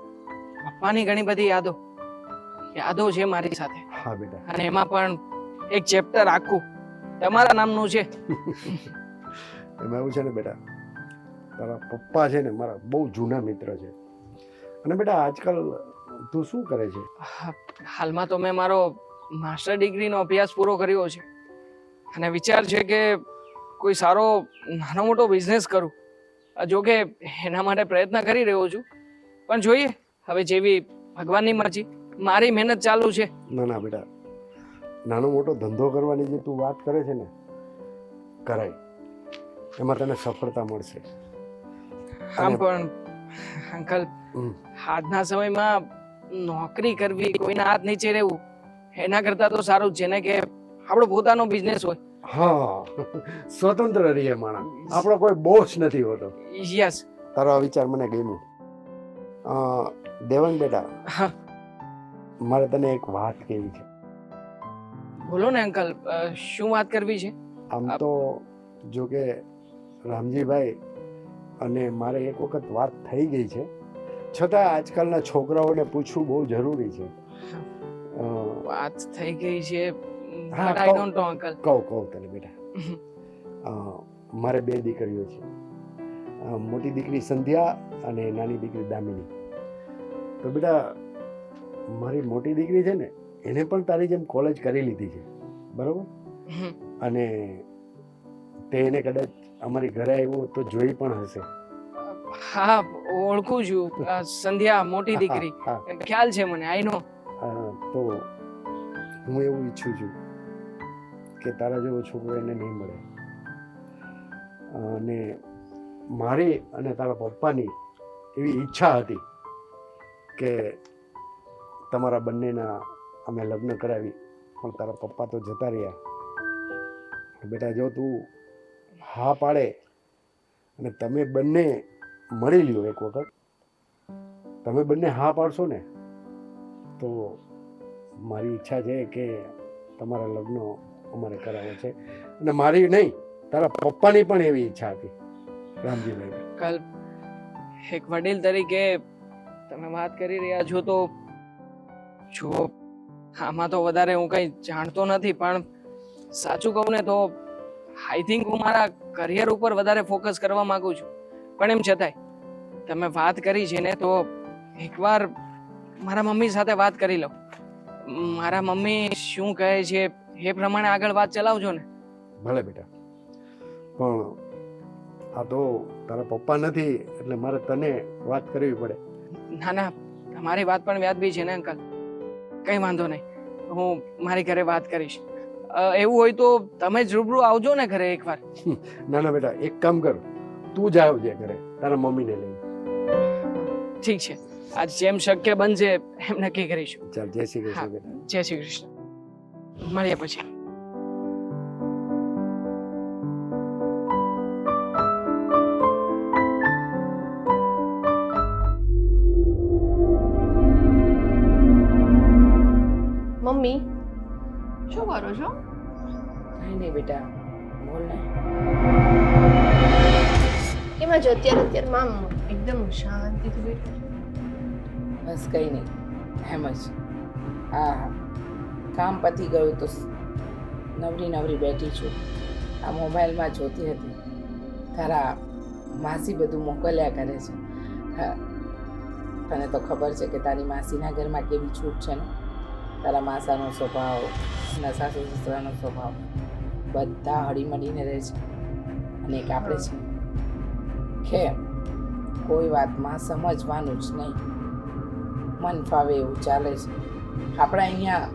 પપ્પાની ઘણી બધી યાદો છે મારી સાથે. હા બેટા. અને એમાં પણ એક ચેપ્ટર આખું તમારા નામનું છે. એમાં એવું છે ને બેટા, તારા પપ્પા છે ને મારા બહુ જૂના મિત્ર છે. અને બેટા આજકાલ તું શું કરે છે? હાલમાં તો મેં મારો માસ્ટર ડિગ્રીનો અભ્યાસ પૂરો કર્યો છે અને વિચાર છે કે કોઈ સારો નાનો મોટો બિઝનેસ કરું. જો કે એના માટે પ્રયત્ન કરી રહ્યો છું, પણ જોઈએ હવે જેવી ભગવાનની મરજી. મારી મહેનત ચાલુ છે. ના ના બેટા, નાનો મોટો ધંધો કરવાની જે તું વાત કરે છે ને, કરાય, એમાં તને સફળતા મળશે. આમ પણ અંકલ, આજના સમયમાં નોકરી કરવી, કોઈના હાથ નીચે રહેવું, એના કરતા તો સારું છે ને કે આપણો પોતાનો બિઝનેસ હોય. હા, સ્વતંત્ર રહીએ માણસ, આપણો કોઈ બોસ નથી હોતો. યસ. તારો આ વિચાર મને ગમ્યો. દેવાંગ બેટા, હા મારે તને એક વાત કહેવી છે. બોલો ને અંકલ, શું વાત કરવી છે? આમ તો જો કે રામજીભાઈ અને મારે એક વખત વાત થઈ ગઈ છે, છતાં આજકાલના છોકરાઓને પૂછવું બહુ જરૂરી છે. વાત થઈ ગઈ છે, હા, આઈ ડોન્ટ નો અંકલ. કહું તને બેટા. મારે બે દીકરીઓ છે. મોટી દીકરી સંધ્યા અને નાની દીકરી દામિની. તો બેટા મારી મોટી દીકરી છે ને, એને પણ તારી જેમ કોલેજ કરી લીધી છે, બરોબર? અને તે એને કદાચ અમારી ઘરે આવ્યો તો જોઈ પણ હશે. હા, ઓળખું છું. સંધ્યા, મોટી દીકરી, ખ્યાલ છે મને, આઈ નો. તો હું એવું ઈચ્છું છું કે તારા જેવો છોકરો એને નહીં મળે. અને મારી અને તારા પપ્પાની એવી ઈચ્છા હતી કે તમારા બંનેના અમે લગ્ન કરાવી, પણ તારા પપ્પા તો જતા રહ્યા. બેટા જો તું હા પાડે અને તમે બંને મળી લ્યો એક વખત, તમે બંને હા પાડશો ને, તો મારી ઈચ્છા છે કે તમારા લગ્ન અમારે કરાવવા છે. અને મારી નહીં, તારા પપ્પાની પણ એવી ઈચ્છા હતી. રામજીભાઈ, કાલ એક વડીલ તરીકે તમે વાત કરી રહ્યા છો તો જો આમાં તો વધારે હું કંઈ જાણતો નથી, પણ સાચું કહું ને તો આઈ થિંક હું મારા કરિયર ઉપર વધારે ફોકસ કરવા માંગુ છું. પણ એમ છતાંય તમે વાત કરી છે ને, તો એકવાર મારા મમ્મી સાથે વાત કરી લો. મારા મમ્મી શું કહે છે એ પ્રમાણે આગળ વાત ચલાવજો ને. ભલે બેટા, પણ આ તો તારા પપ્પા નથી એટલે મારે તને વાત કરવી પડે. ના ના, તમારી વાત પણ વ્યાજબી છે ને અંકલ, કંઈ વાંધો નહીં, હું મારી ઘરે વાત કરીશ. એવું હોય તો તમે જ રૂબરૂ આવજો ને ઘરે એકવાર. ના ના બેટા, એક કામ કર, તું જ આવજે ઘરે તારા મમ્મીને લઈને. ઠીક છે, આજ જેમ શક્ય બનશે એમ નક્કી કરીશું. ચાલ, જય શ્રી કૃષ્ણ બેટા. જય શ્રી કૃષ્ણ. મળીએ પછી. મમ્મી શું કરો છો? કઈ નહીં બેટા, બોલ ને. એમાં જો અત્યારમાં એકદમ શાંતિથી બેઠો છો. બસ કંઈ નહીં, એમ જ. હા, કામ પતી ગયું તો નવરી બેઠી છું. આ મોબાઈલમાં જોતી હતી, તારા માસી બધું મોકલ્યા કરે છે. હા, તને તો ખબર છે કે તારી માસીના ઘરમાં કેવી છૂટ છે ને. તારા માસાનો સ્વભાવ, એના સાસુ સસરાનો સ્વભાવ બધા હળીમળીને રહે છે. અને એક આપણે છે કે કોઈ વાતમાં સમજવાનું જ નહીં, મન ફાવે એવું ચાલે છે. આપણા અહીંયા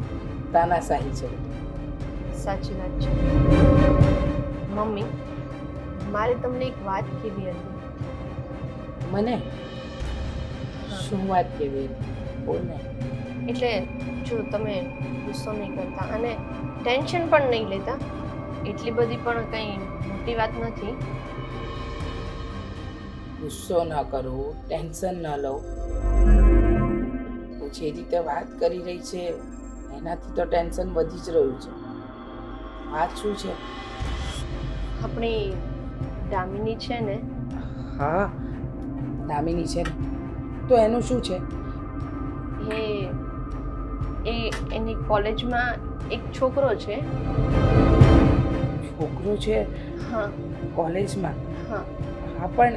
તાનાશાહી છે. સાચી વાત છે મમ્મી. મારે તમને એક વાત કહેવી હતી. મને શું વાત કેવી બોલ ને. એટલે જો તમે ગુસ્સો નહીં કરતા અને ટેન્શન પણ નહીં લેતા, એટલી બધી પણ કંઈ મોટી વાત નથી. ગુસ્સો ન કરું, ટેન્શન ન લઉં. તું જે રીતે વાત કરી રહી છે એનાથી તો ટેન્શન વધી જ રહ્યું છે. વાત શું છે? આપણી દામિની છે ને, હા, દામિની છે ને, તો એનું શું છે? એની કોલેજમાં એક છોકરો છે. છોકરો છે હા કોલેજમાં? હા, હા, પણ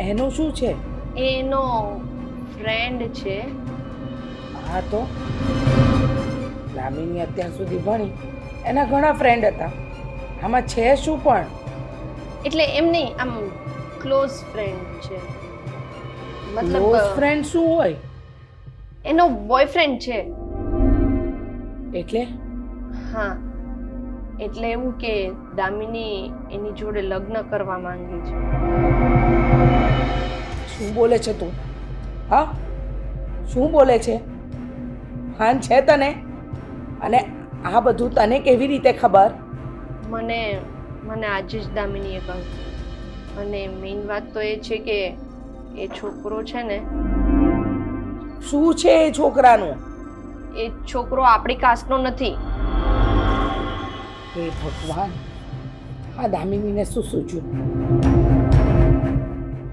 એનું શું છે? એનો ફ્રેન્ડ છે. હા, તો દામિની અત્યાર સુધી ભણી, એના ઘણા ફ્રેન્ડ હતા. આમાં છે શું પણ? એટલે એમ નહીં, આમ ક્લોઝ ફ્રેન્ડ છે. ક્લોઝ ફ્રેન્ડ શું હોય? એનો બોયફ્રેન્ડ છે. એટલે? હા, એટલે એવું કે દામિની એની જોડે લગ્ન કરવા માંગે છે. શું બોલે છે તું? હા, શું બોલે છે? ભાન છે તને? અને આ બધું તને કેવી રીતે ખબર? મને આજે જ દામિનીએ કહ્યું. અને મેઇન વાત તો એ છે કે એ છોકરો છે ને, શું છે એ છોકરાનું? એ છોકરો આપણી કાસ્ટનો નથી. હે ભગવાન, આ દામિનીને શું સૂચ્યું?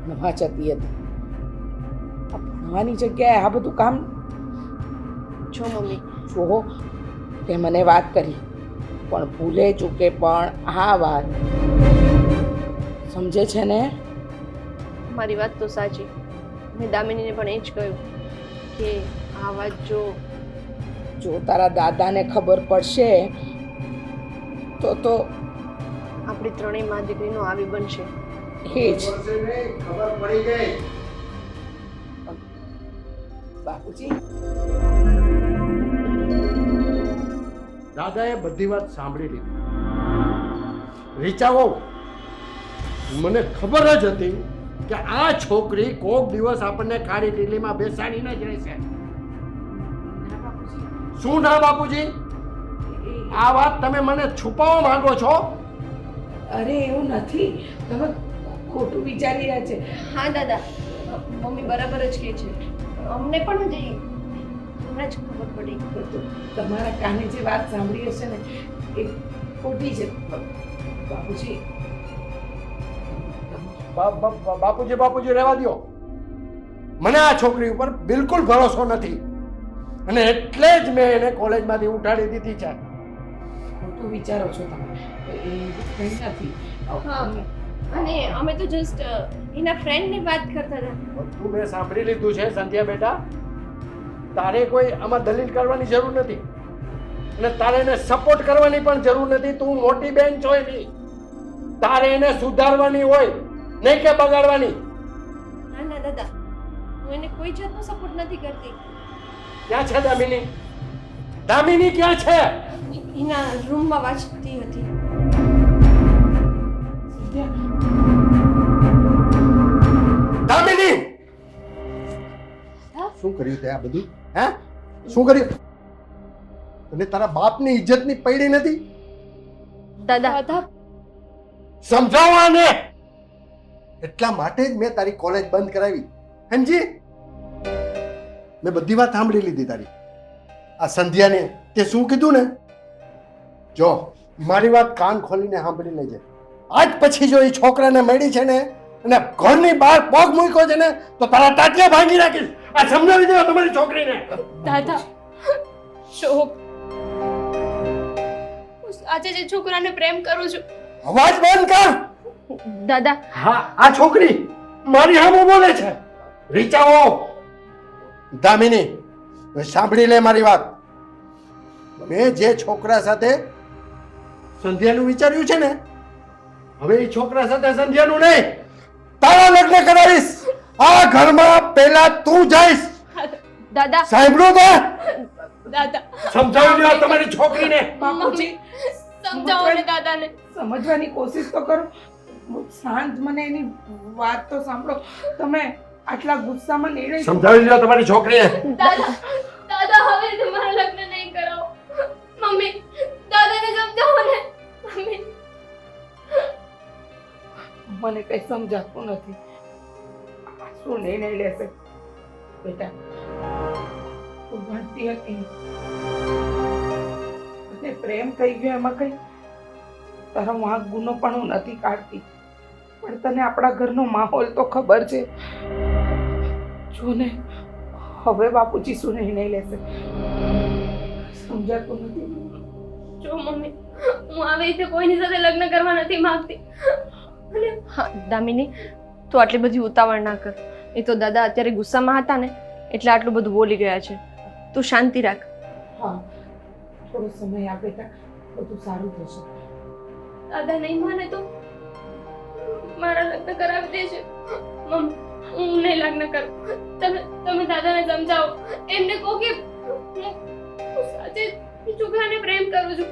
ભણવા જતી હતી, આ ભણવાની જગ્યાએ આ બધું કામ. જો મમ્મી, જો તે મને વાત કરી, પણ ભૂલે ચૂકે પણ આ વાત સમજે છે ને. મારી વાત તો સાચી. મેં દામિનીને પણ એ જ કહ્યું કે આ વાત જો તારા દાદાને ખબર પડશે તો આપણી ત્રણેય મા દીકરીનો આવી બનશે. એ જ. ખબર પડી ગઈ. બાપુજી, દાદાએ બધી વાત સાંભળી લીધી. રીચાવો, મને ખબર જ હતી કે આ છોકરી કોક દિવસ આપણને ખારી ટીલીમાં બેસાડીને જ રહેશે. શું ના બાપુજી? આ વાત તમે મને છુપાવવા માંગો છો? અરે એવું નથી, તમે ખોટું વિચારી રહ્યા છે. હા દાદા, મમ્મી બરાબર જ કહે છે. અમને પણ હજી હમણાં જ ખબર પડી. તમારા કાને જે વાત સાંભળી હશે ને એ ખોટી છે. બાપુજી, બાપુજી રહેવા દો. મને આ છોકરી ઉપર બિલકુલ ભરોસો નથી અને એટલે જ મેં એને કોલેજમાંથી ઉઠાડી દીધી છે. ખોટું વિચારો છો તમે. એ કંઈ નથી. હા, અને અમે તો જસ્ટ એના ફ્રેન્ડની વાત કરતા હતા. બધું મેં સાંભળી લીધું છે સંધ્યા બેટા. તારે કોઈ આમાં દલીલ કરવાની જરૂર નથી અને તારે એને સપોર્ટ કરવાની પણ જરૂર નથી. તું મોટી બેન છો એની. તારે એને સુધારવાની હોય, નહીં કે બગાડવાની. ના ના દાદા, હું એને કોઈ જાતનો સપોર્ટ નથી કરતી. ક્યાં છે દામિની? દામિની ક્યાં છે? એના રૂમમાં વાંચતી હતી. દામિની! શું કર્યું તે આ બધું? હે? શું કર્યું? અને તારા બાપની ઇજ્જતની પડી નથી? દાદા દાદા સમજાવવાને એટલા માટે જ મેં તારી કોલેજ બંધ કરાવી, સમજી? મેં બધી વાત સાંભળી લીધી તારી. આ સંધ્યાને તે શું કીધું ને, જો મારી વાત કાન ખોલીને સાંભળી લેજે. આજ પછી જો એ છોકરાને મળી છે ને અને ઘરની બહાર પગ મૂક્યો છે ને તો તારા ટાટિયા ભાંગી નાખીશ. આ સમજાવી દેવો તમારી છોકરીને. દાદા જો હું આજે જે છોકરાને પ્રેમ કરું છું. અવાજ બંધ કર. દાદા હા, આ છોકરી મારી સામે બોલે છે. રીચાઓ દામિની, સાંભળી લે મારી વાત. મેં જે છોકરા સાથે સંધ્યાનું વિચાર્યું છે ને, હવે એ છોકરા સાથે સંધ્યાનું નહીં, તારા લગ્ન કરાવીશ. આ ઘરમાં પહેલા તું જઈશ. દાદા સાંભળ્યું તે? દાદા સમજાવી દો તમારી છોકરીને. બાપુજી સમજાવો ને દાદાને. સમજવાની કોશિશ તો કરો. શાંત મને એની વાત તો સાંભળો. તમે આટલા ગુસ્સામાં નિર્ણય સમજાવી દો તમારી છોકરીને. દાદા દાદા હવે તમારા લગ્ન નહીં કરાવો. મમ્મી દાદાને સમજાવો ને. મમ્મી મને કઈ સમજાતું નથી. શું નિર્ણય લેશે બેટા? તું ભણતી હતી અને પ્રેમ થઈ ગયો એમાં કઈ તારો વાંક ગુનો પણ હું નથી કાઢતી, પણ તને આપણા ઘરનો માહોલ તો ખબર છે. જો ને હવે બાપુજી શું નિર્ણય લેશે સમજાતું નથી. જો મમ્મી હું આવી રીતે કોઈની સાથે લગ્ન કરવા નથી માંગતી. અને હા દામિની તું આટલી બધી ઉતાવળ ના કર. એ તો દાદા અત્યારે ગુસ્સામાં હતા ને એટલે આટલું બધું બોલી ગયા છે. તું શાંતિ રાખ. હા, થોડો સમય આપે બેટા, બધું સારું થશે. દાદા નહીં માને તો મારા લગ્ન કરાવી દેશે. મમ્મી હું નહીં લગ્ન કરું. તમે દાદાને સમજાવો. એમને કહો કે હું સાચે છોકરાને પ્રેમ કરું છું.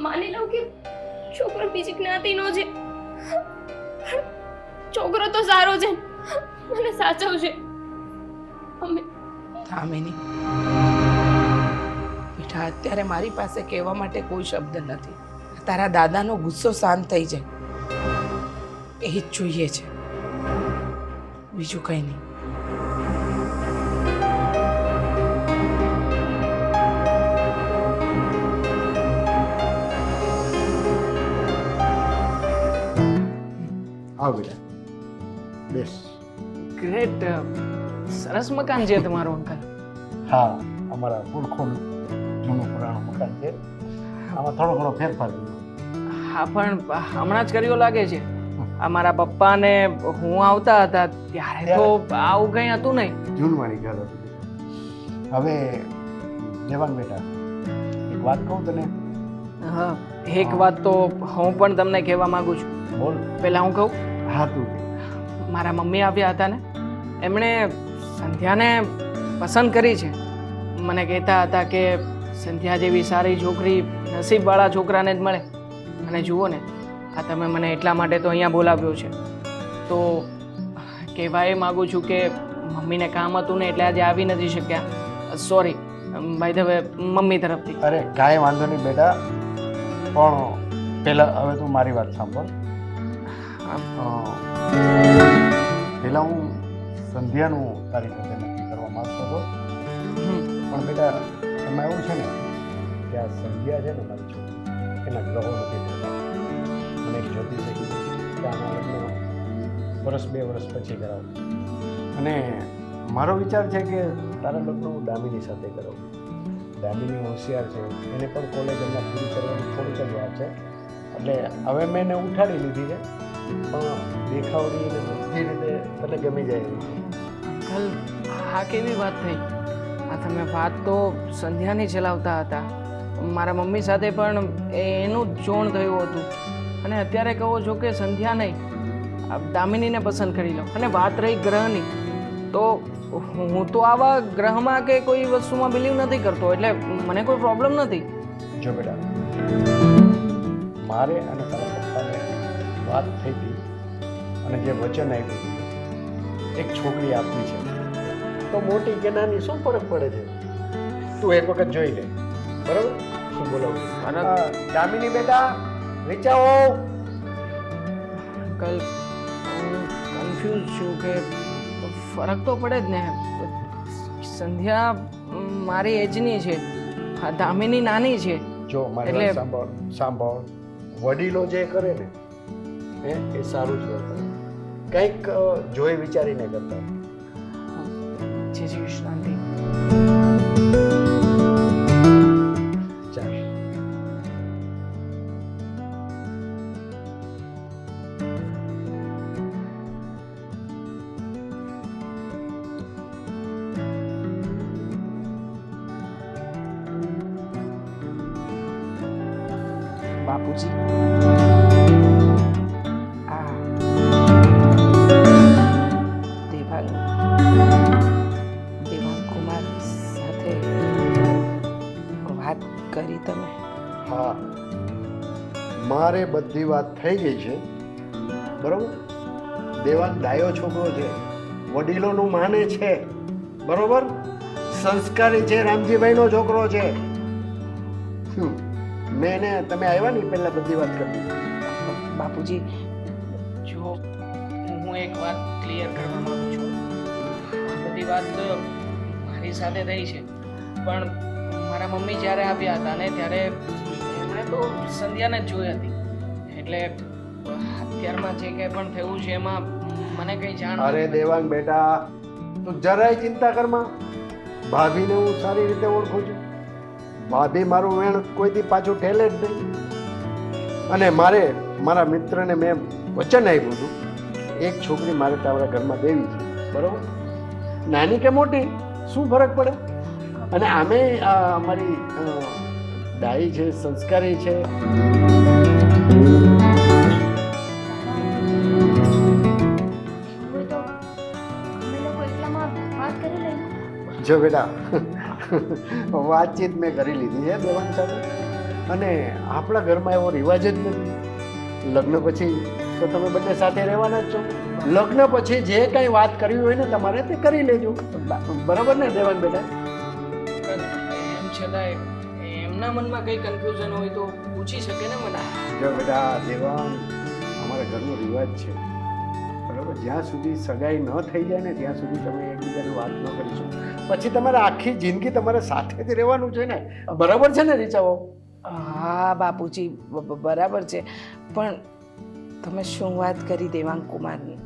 માની લઉં કે છોકરો બીજી જ્ઞાતિનો છે, છોકરો તો સારો છે, મને સાચવશે. મમ્મી દામિની બેટા, અત્યારે મારી પાસે કહેવા માટે કોઈ શબ્દ નથી. તારા દાદાનો ગુસ્સો શાંત થઈ જાય એ જ જોઈએ છે, બીજું કંઈ નહીં. આવ બેટા, બેસ. ગ્રેટ. સરસ મકાન છે તમારું અંકલ. હા, અમારા પુરખોનું જૂનું પુરાણું મકાન છે. આમાં થોડો ઘણો ફેરફાર કર્યો. હા પણ હમણાં જ કર્યો લાગે છે. આ મારા પપ્પા ને હું આવતા હતા ત્યારે તો આવું કંઈ હતું નહીં. જૂનવાણી ઘર હતું. હવે દેવાંગ બેટા, એક વાત કહું તને? હા, એક વાત તો હું પણ તમને કહેવા માંગુ છું. બોલ. પહેલા હું કહું, હા તું. મારા મમ્મી આવ્યા હતા ને, એમણે સંધ્યાને પસંદ કરી છે. મને કહેતા હતા કે સંધ્યા જેવી સારી છોકરી નસીબવાળા છોકરાને જ મળે. અને જુઓ ને, આ તમે મને એટલા માટે તો અહીંયા બોલાવ્યો છે. તો કહેવા એ માગું છું કે મમ્મીને કામ હતું ને એટલે આજે આવી નથી શક્યા. સોરી બાય ધ વે, મમ્મી તરફથી. અરે કાંઈ વાંધો નહીં બેટા, પણ પહેલા હવે તું મારી વાત સાંભળ. પહેલા હું સંધ્યાનું તારી સાથે નક્કી કરવા માંગતો હતો, પણ બેટા એમાં એવું છે ને કે આ સંધ્યા છે ને મારી છોકરી, એના ગ્રહો નથી થતા. મને એક જ્યોતિષે કીધું કે આના લગ્ન વર્ષ 2 વર્ષ પછી કરાવું. અને મારો વિચાર છે કે તારા લગ્ન હું દામિની સાથે કરાવું. દામિની હોશિયાર છે, એને પણ કોલેજ હમણાં પૂરી કરવાની થોડીક જ વાત છે. એટલે હવે મેં એને ઉઠાડી લીધી છે, પણ દેખાવડી અને બધી રીતે તને ગમી જાય એવી છે. અંકલ, આ કેવી વાત થઈ? આ તમે વાત તો સંધ્યાની ચલાવતા હતા. મારા મમ્મી સાથે પણ એનું જ જોણ થયું હતું. અને અત્યારે કહો છો કે સંધ્યા નહીં, આ દામિનીને પસંદ કરી લો. અને વાત રહી ગ્રહની, તો હું તો આવા ગ્રહમાં કે કોઈ વસ્તુમાં બિલીવ નથી કરતો, એટલે મને કોઈ પ્રોબ્લેમ નથી. જો બેટા, મારે અને તારા પપ્પાને વાત થઈ હતી અને જે વચન આપ્યું એક છોકરી આપવી છે, તો મોટી કે નાની શું ફરક પડે છે? તું એક વખત જોઈ લે. બરોબર શું બોલાવું ફરક દામિની બેટા રીચાઓ અંકલ હું કન્ફ્યુઝ છું કે ફરક તો પડે જ ને. સંધ્યા મારી એજની છે, આ દામિની નાની છે. જો મારી વાત સાંભળ સાંભળ વડીલો જે કરે ને એ સારું જ કરે, કંઈક જોઈ વિચારીને કરતા. જય શ્રી કૃષ્ણ. ચાલ બાપુજી આ દેવાંગ કુમાર સાથે વાત કરી તમે? હા, મારે બધી વાત થઈ ગઈ છે. બરોબર, દેવાંગ ડાયો છોકરો છે, વડીલોનું માને છે. બરોબર, સંસ્કારી છે, રામજીભાઈનો છોકરો છે. મેં એને તમે આવ્યા ને પહેલા બધી વાત કરી. બાપુજી જો હું એક વાત ક્લિયર કરવા માંગુ છું. આ બધી વાત મારી સાથે થઈ છે, પણ મારા મમ્મી જ્યારે આવ્યા હતા ને ત્યારે એમણે તો સંધ્યાને જ જોઈ હતી. એટલે અત્યારમાં જે કંઈ પણ થયું છે એમાં મને કંઈ જાણ અરે દેવાંગ બેટા, તું જરાય ચિંતા કરમાં. ભાભીને હું સારી રીતે ઓળખું છું. ભાભી મારું વેણ કોઈથી પાછું ઠેલે જ નહીં. અને મારે મારા મિત્રને મેં વચન આપ્યું હતું, એક છોકરી મારે તમારા ઘરમાં દેવી છે. બરોબર, નાની કે મોટી શું ફરક પડે? અને આમે અમારી ડાઈ છે, સંસ્કારી છે. હોય તો અમે લોકો એકલામાં વાત કરી લઈએ. જો બેટા, વાતચીત મેં કરી લીધી છે દેવાંગ સાથે. અને આપણા ઘરમાં એવો રિવાજ જ નથી. લગ્ન પછી તો તમે બંને સાથે રહેવાના જ છો. લગ્ન પછી જે કંઈ વાત કરવી હોય ને તમારે તે કરી લેજો. બરાબર ને દેવાંગ બેટા? એમ છતાંય એમના મનમાં કંઈ કન્ફ્યુઝન હોય તો પૂછી શકે ને મને. જો બેટા દેવાંગ, અમારા ઘરનો રિવાજ છે. બરાબર, જ્યાં સુધી સગાઈ ન થઈ જાય ને ત્યાં સુધી તમે એકબીજાને વાત ન કરીશું. પછી તમારે આખી જિંદગી તમારે સાથે જ રહેવાનું છે ને. બરાબર છે ને રીચાઓ? હા બાપુજી, બરાબર છે. પણ તમે શું વાત કરી દેવાંગ કુમારની?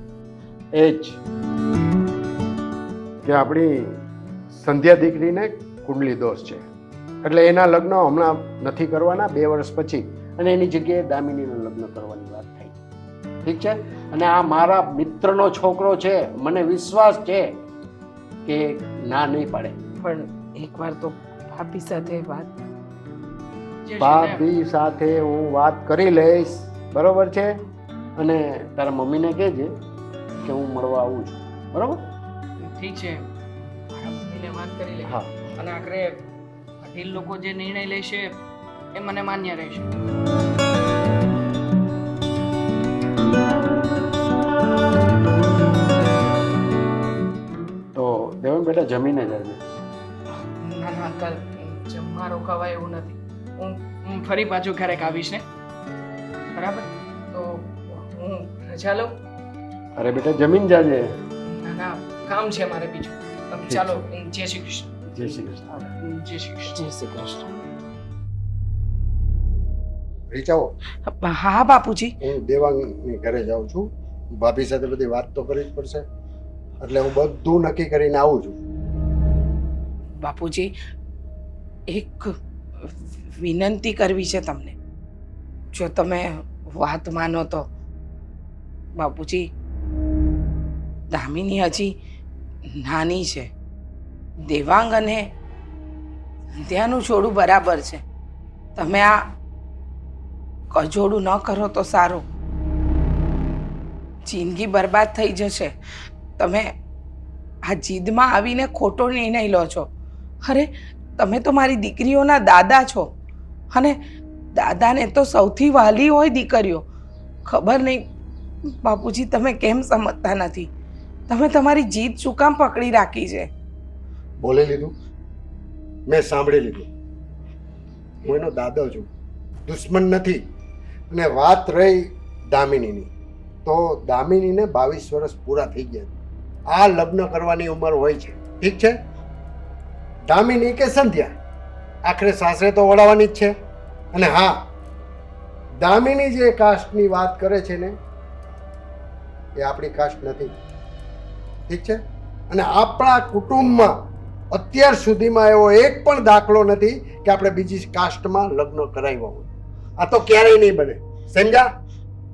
એ જ કે આપણી સંધ્યા દીકરીને કુંડલી દોષ છે, એટલે એના લગ્ન હમણાં નથી કરવાના, 2 વર્ષ પછી. અને એની જગ્યાએ દામિનીનું લગ્ન કરવાની વાત થઈ. ઠીક છે? અને આ મારા મિત્રનો છોકરો છે, મને વિશ્વાસ છે કે ના નહીં પાડે. પણ એકવાર તો ભાભી સાથે વાત. ભાભી સાથે હું વાત કરી લઈશ. બરોબર છે? અને તારા મમ્મીને કહેજે કે હું મળવા આવું છું. બરોબર? ઠીક છે, મારા મમ્મીને વાત કરી લે. હા. અને આખરે વડીલ લોકો જે નિર્ણય લેશે એ મને માન્ય રહેશે. તો દેવાંગ બેટા જમીને જજે. ના ના અંકલ, જમવા રોકાવા એવું નથી. હું ફરી પાછું ક્યારેક આવીશ ને. બરાબર, તો હું રજા લઉં. અરે બેટા જમીન જાજે. ના ના, કામ છે મારે બીજું. ચાલો, જય શ્રી કૃષ્ણ. જય શ્રી કૃષ્ણ. જય શ્રી કૃષ્ણ. જય શ્રી કૃષ્ણ. રીચાઓ, હા બાપુજી. હું દેવાંગની ઘરે જાઉં છું. ભાભી સાથે બધી વાત તો કરવી જ પડશે, એટલે હું બધું નક્કી કરીને આવું છું. બાપુજી, એક વિનંતી કરવી છે તમને, જો તમે વાત માનો તો. બાપુજી, દામિની હજી નાની છે. દેવાંગ અને સંધ્યાનું જોડું બરાબર છે. તમે આ કજોડું ન કરો તો સારું. જિંદગી બરબાદ થઈ જશે. તમે આ જીદમાં આવીને ખોટો નિર્ણય લો છો. અરે, તમે તો મારી દીકરીઓના દાદા છો, અને દાદાને તો સૌથી વહાલી હોય દીકરીઓ. ખબર નહીં બાપુજી, તમે કેમ સમજતા નથી? તમે તમારી જીદ શું કામ પકડી રાખી છે? બોલી લીધું, મેં સાંભળી લીધું. હું એનો દાદો છું, દુશ્મન નથી. અને વાત રહી દામિનીની, તો દામિનીને 22 વર્ષ પૂરા થઈ ગયા. આ લગ્ન કરવાની ઉંમર હોય છે, ઠીક છે? દામિની કે સંધ્યા આખરે સાસરે તો વળાવવાની જ છે. અને હા, દામિની જે કાસ્ટની વાત કરે છે ને, એ આપણી કાસ્ટ નથી, ઠીક છે? અને આપણા કુટુંબમાં અત્યાર સુધીમાં એવો એક પણ દાખલો નથી કે આપણે બીજી કાસ્ટમાં લગ્ન કરાવ્યા હોય. આ તો ક્યારેય નહીં બને, સમજ્યા?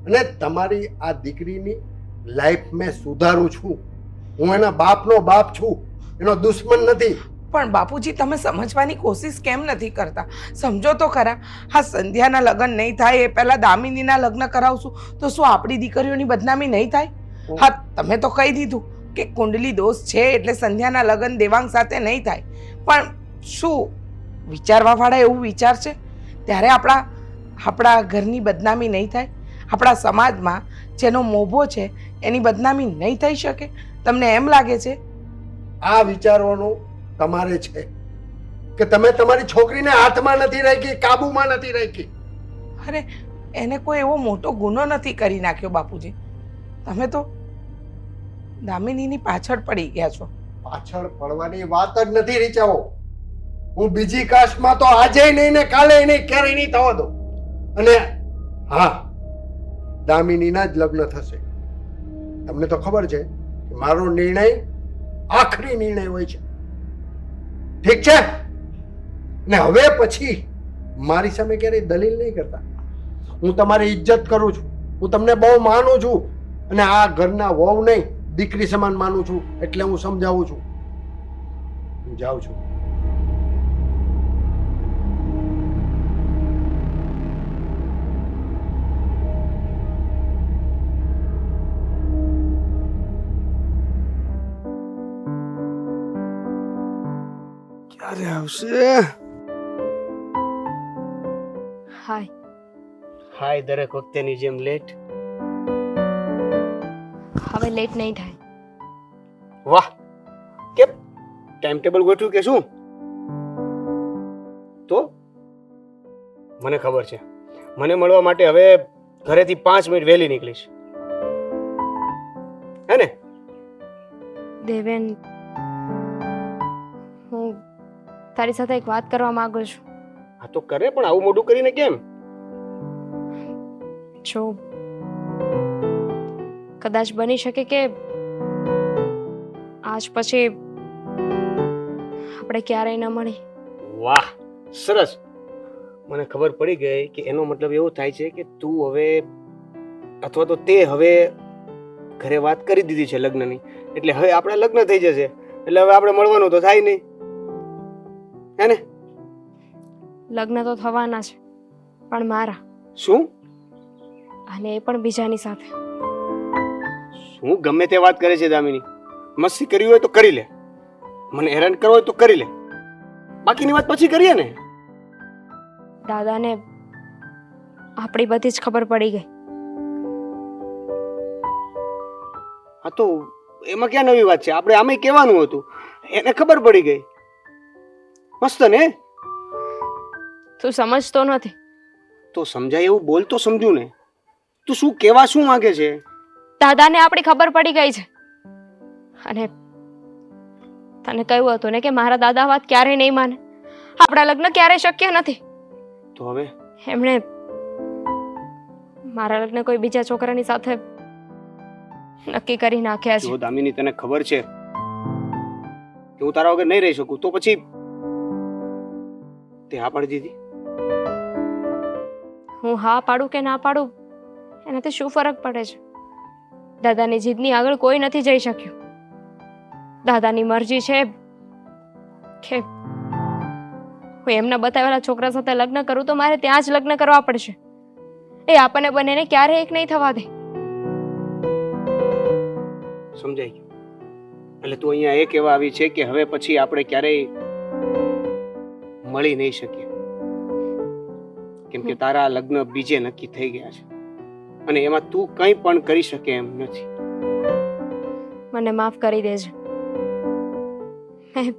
અને તમારી આ દીકરીની લાઈફ મેં સુધારું છું. હું એના બાપનો બાપ છું, એનો દુશ્મન નથી. પણ બાપુજી તમે સમજવાની કોશિશ કેમ નથી કરતા? સમજો તો ખરા, હા સંધ્યાના લગ્ન નહીં થાય એ પહેલા દામિનીના લગ્ન કરાવશું તો શું આપણી દીકરીઓની બદનામી નહીં થાય? હા તમે તો કહી દીધું કે કુંડલી દોષ છે એટલે સંધ્યાના લગ્ન દેવાંગ સાથે નહીં થાય, પણ શું વિચારવાવાળા એવું વિચારશે ત્યારે આપણા ઘરની બદનામી નહીં થાય? આપણા સમાજમાં જેનો મોભો છે એની બદનામી નહીં થઈ શકે? તમને એમ લાગે છે? આ વિચારવાનું તમારે છે કે તમે તમારી છોકરીને હાથમાં નથી રાખી, કાબુમાં નથી રાખી. અરે એને કોઈ એવો મોટો ગુનો નથી કરી નાખ્યો બાપુજી. તમે તો દામિનીની પાછળ પડી ગયા છો. પાછળ પડવાની વાત જ નથી રીચાઓ. હું બીજી કાસ્ટમાં તો આજે નહીં ને કાલે નહીં, ક્યારેય નહીં થવા દો. અને હા, દામિનીના જ લગ્ન થશે. તમને તો ખબર છે કે મારો નિર્ણય આખરી નિર્ણય હોય છે, ઠીક છે? ને હવે પછી મારી સામે ક્યારેય દલીલ નહીં કરતા. હું તમારી ઇજ્જત કરું છું, હું તમને બહુ માનું છું, અને આ ઘરના વહુ નહીં દીકરી સમાન માનું છું, એટલે હું સમજાવું છું. હું જાઉં છું. ક્યારે આવશે? હાય. હાય દરેક વખતેની જેમ લેટ. હવે લેટ નહીં થાય. વાહ, કેમ ટાઈમ ટેબલ ગોઠવ્યું કે શું? તો મને ખબર છે, મને મળવા માટે હવે ઘરેથી 5 મિનિટ વહેલી નીકળીશ, હે ને? દેવેન, હું તારી સાથે એક વાત કરવા માંગુ છું. હા તો કરે, પણ આવું મોઢું કરીને કેમ? જો કદાચ બની શકે કે આજ પછી આપણે ક્યારેય ન મળી. વાહ, સરસ. મને ખબર પડી ગઈ કે એનો મતલબ એવો થાય છે કે તું હવે અથવા તો તે હવે ઘરે વાત કરી દીધી છે લગ્નની, એટલે હવે આપણા લગ્ન થઈ જશે, એટલે હવે આપણે મળવાનું તો થાય નહીં, હે ને? લગ્ન તો થવાના છે, પણ મારા. શું? અને એ પણ બીજાની સાથે. શું ગમે તે વાત કરે છે દામિની? મસ્તી કરવી હોય તો કરી લે, મને હેરાન કરવો હોય તો કરી લે, બાકીની વાત પછી કરીએ ને. દાદાને આપણી બધી જ ખબર પડી ગઈ. હા તો એમાં ક્યાં નવી વાત છે? આપણે આમે કહેવાનું હતું, એને ખબર પડી ગઈ. મસ્ત ને? તું સમજતો નથી. તો સમજાય એવું બોલ તો સમજુ ને. તું શું કહેવા શું માંગે છે? દાદાને આપણી ખબર પડી ગઈ છે, અને તને કહ્યું હતું ને કે મારા દાદા વાત ક્યારેય નહીં માને, આપણા લગ્ન ક્યારેય શક્ય નથી. તો હવે એમણે મારા લગ્ન કોઈ બીજા છોકરાની સાથે નક્કી કરી નાખ્યા છે. જો દામિની, તને ખબર છે કે હું તારા વગર નહીં રહી શકું, તો પછી તે હા પાડી દીધી. હું હા પાડું કે ના પાડું એનાથી શું ફરક પડે છે? દાદાની જીદની આગળ કોઈ નથી જઈ શક્યું. દાદાની મરજી છે કે હું એમના બતાવેલા છોકરા સાથે લગ્ન કરું તો મારે ત્યાં જ લગ્ન કરવા પડશે. એ આપણને બંનેને ક્યારેય એક નહીં થવા દે. સમજાઈ ગયું? એટલે તું અહીંયા એ કહેવા આવી છે કે હવે પછી આપણે ક્યારેય મળી નહીં શકીએ, કેમ કે તારા લગ્ન બીજે નક્કી થઈ ગયા છે, અને એમાં તું કંઈ પણ કરી શકે એમ નથી. મને માફ કરી દેજે. મેં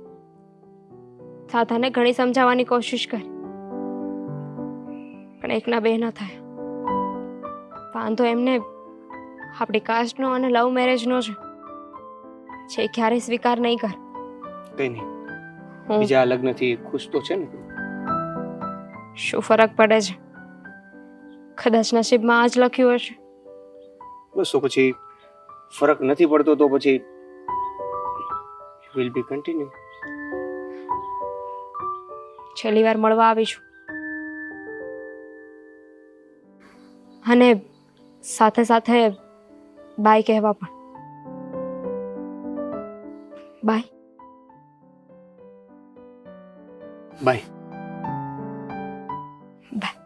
દાદાને ઘણી સમજાવવાની કોશિશ કરી, પણ એકના બે ન થાય. વાંધો એમને આપણી કાસ્ટનો અને લવ મેરેજનો છે, જે ક્યારેય સ્વીકાર નહીં કર. કઈ નહીં, હું બીજા લગ્નથી ખુશ તો છે ને? શું ફરક પડે છે? કદાચ નસીબમાં આ જ લખ્યું હશે. બસ તો પછી ફરક નથી પડતો તો પછી વિલ બી કન્ટિન્યુ. છેલ્લી વાર મળવા આવી છું, અને સાથે સાથે બાય કહેવા પણ. બાય. બાય. બાય.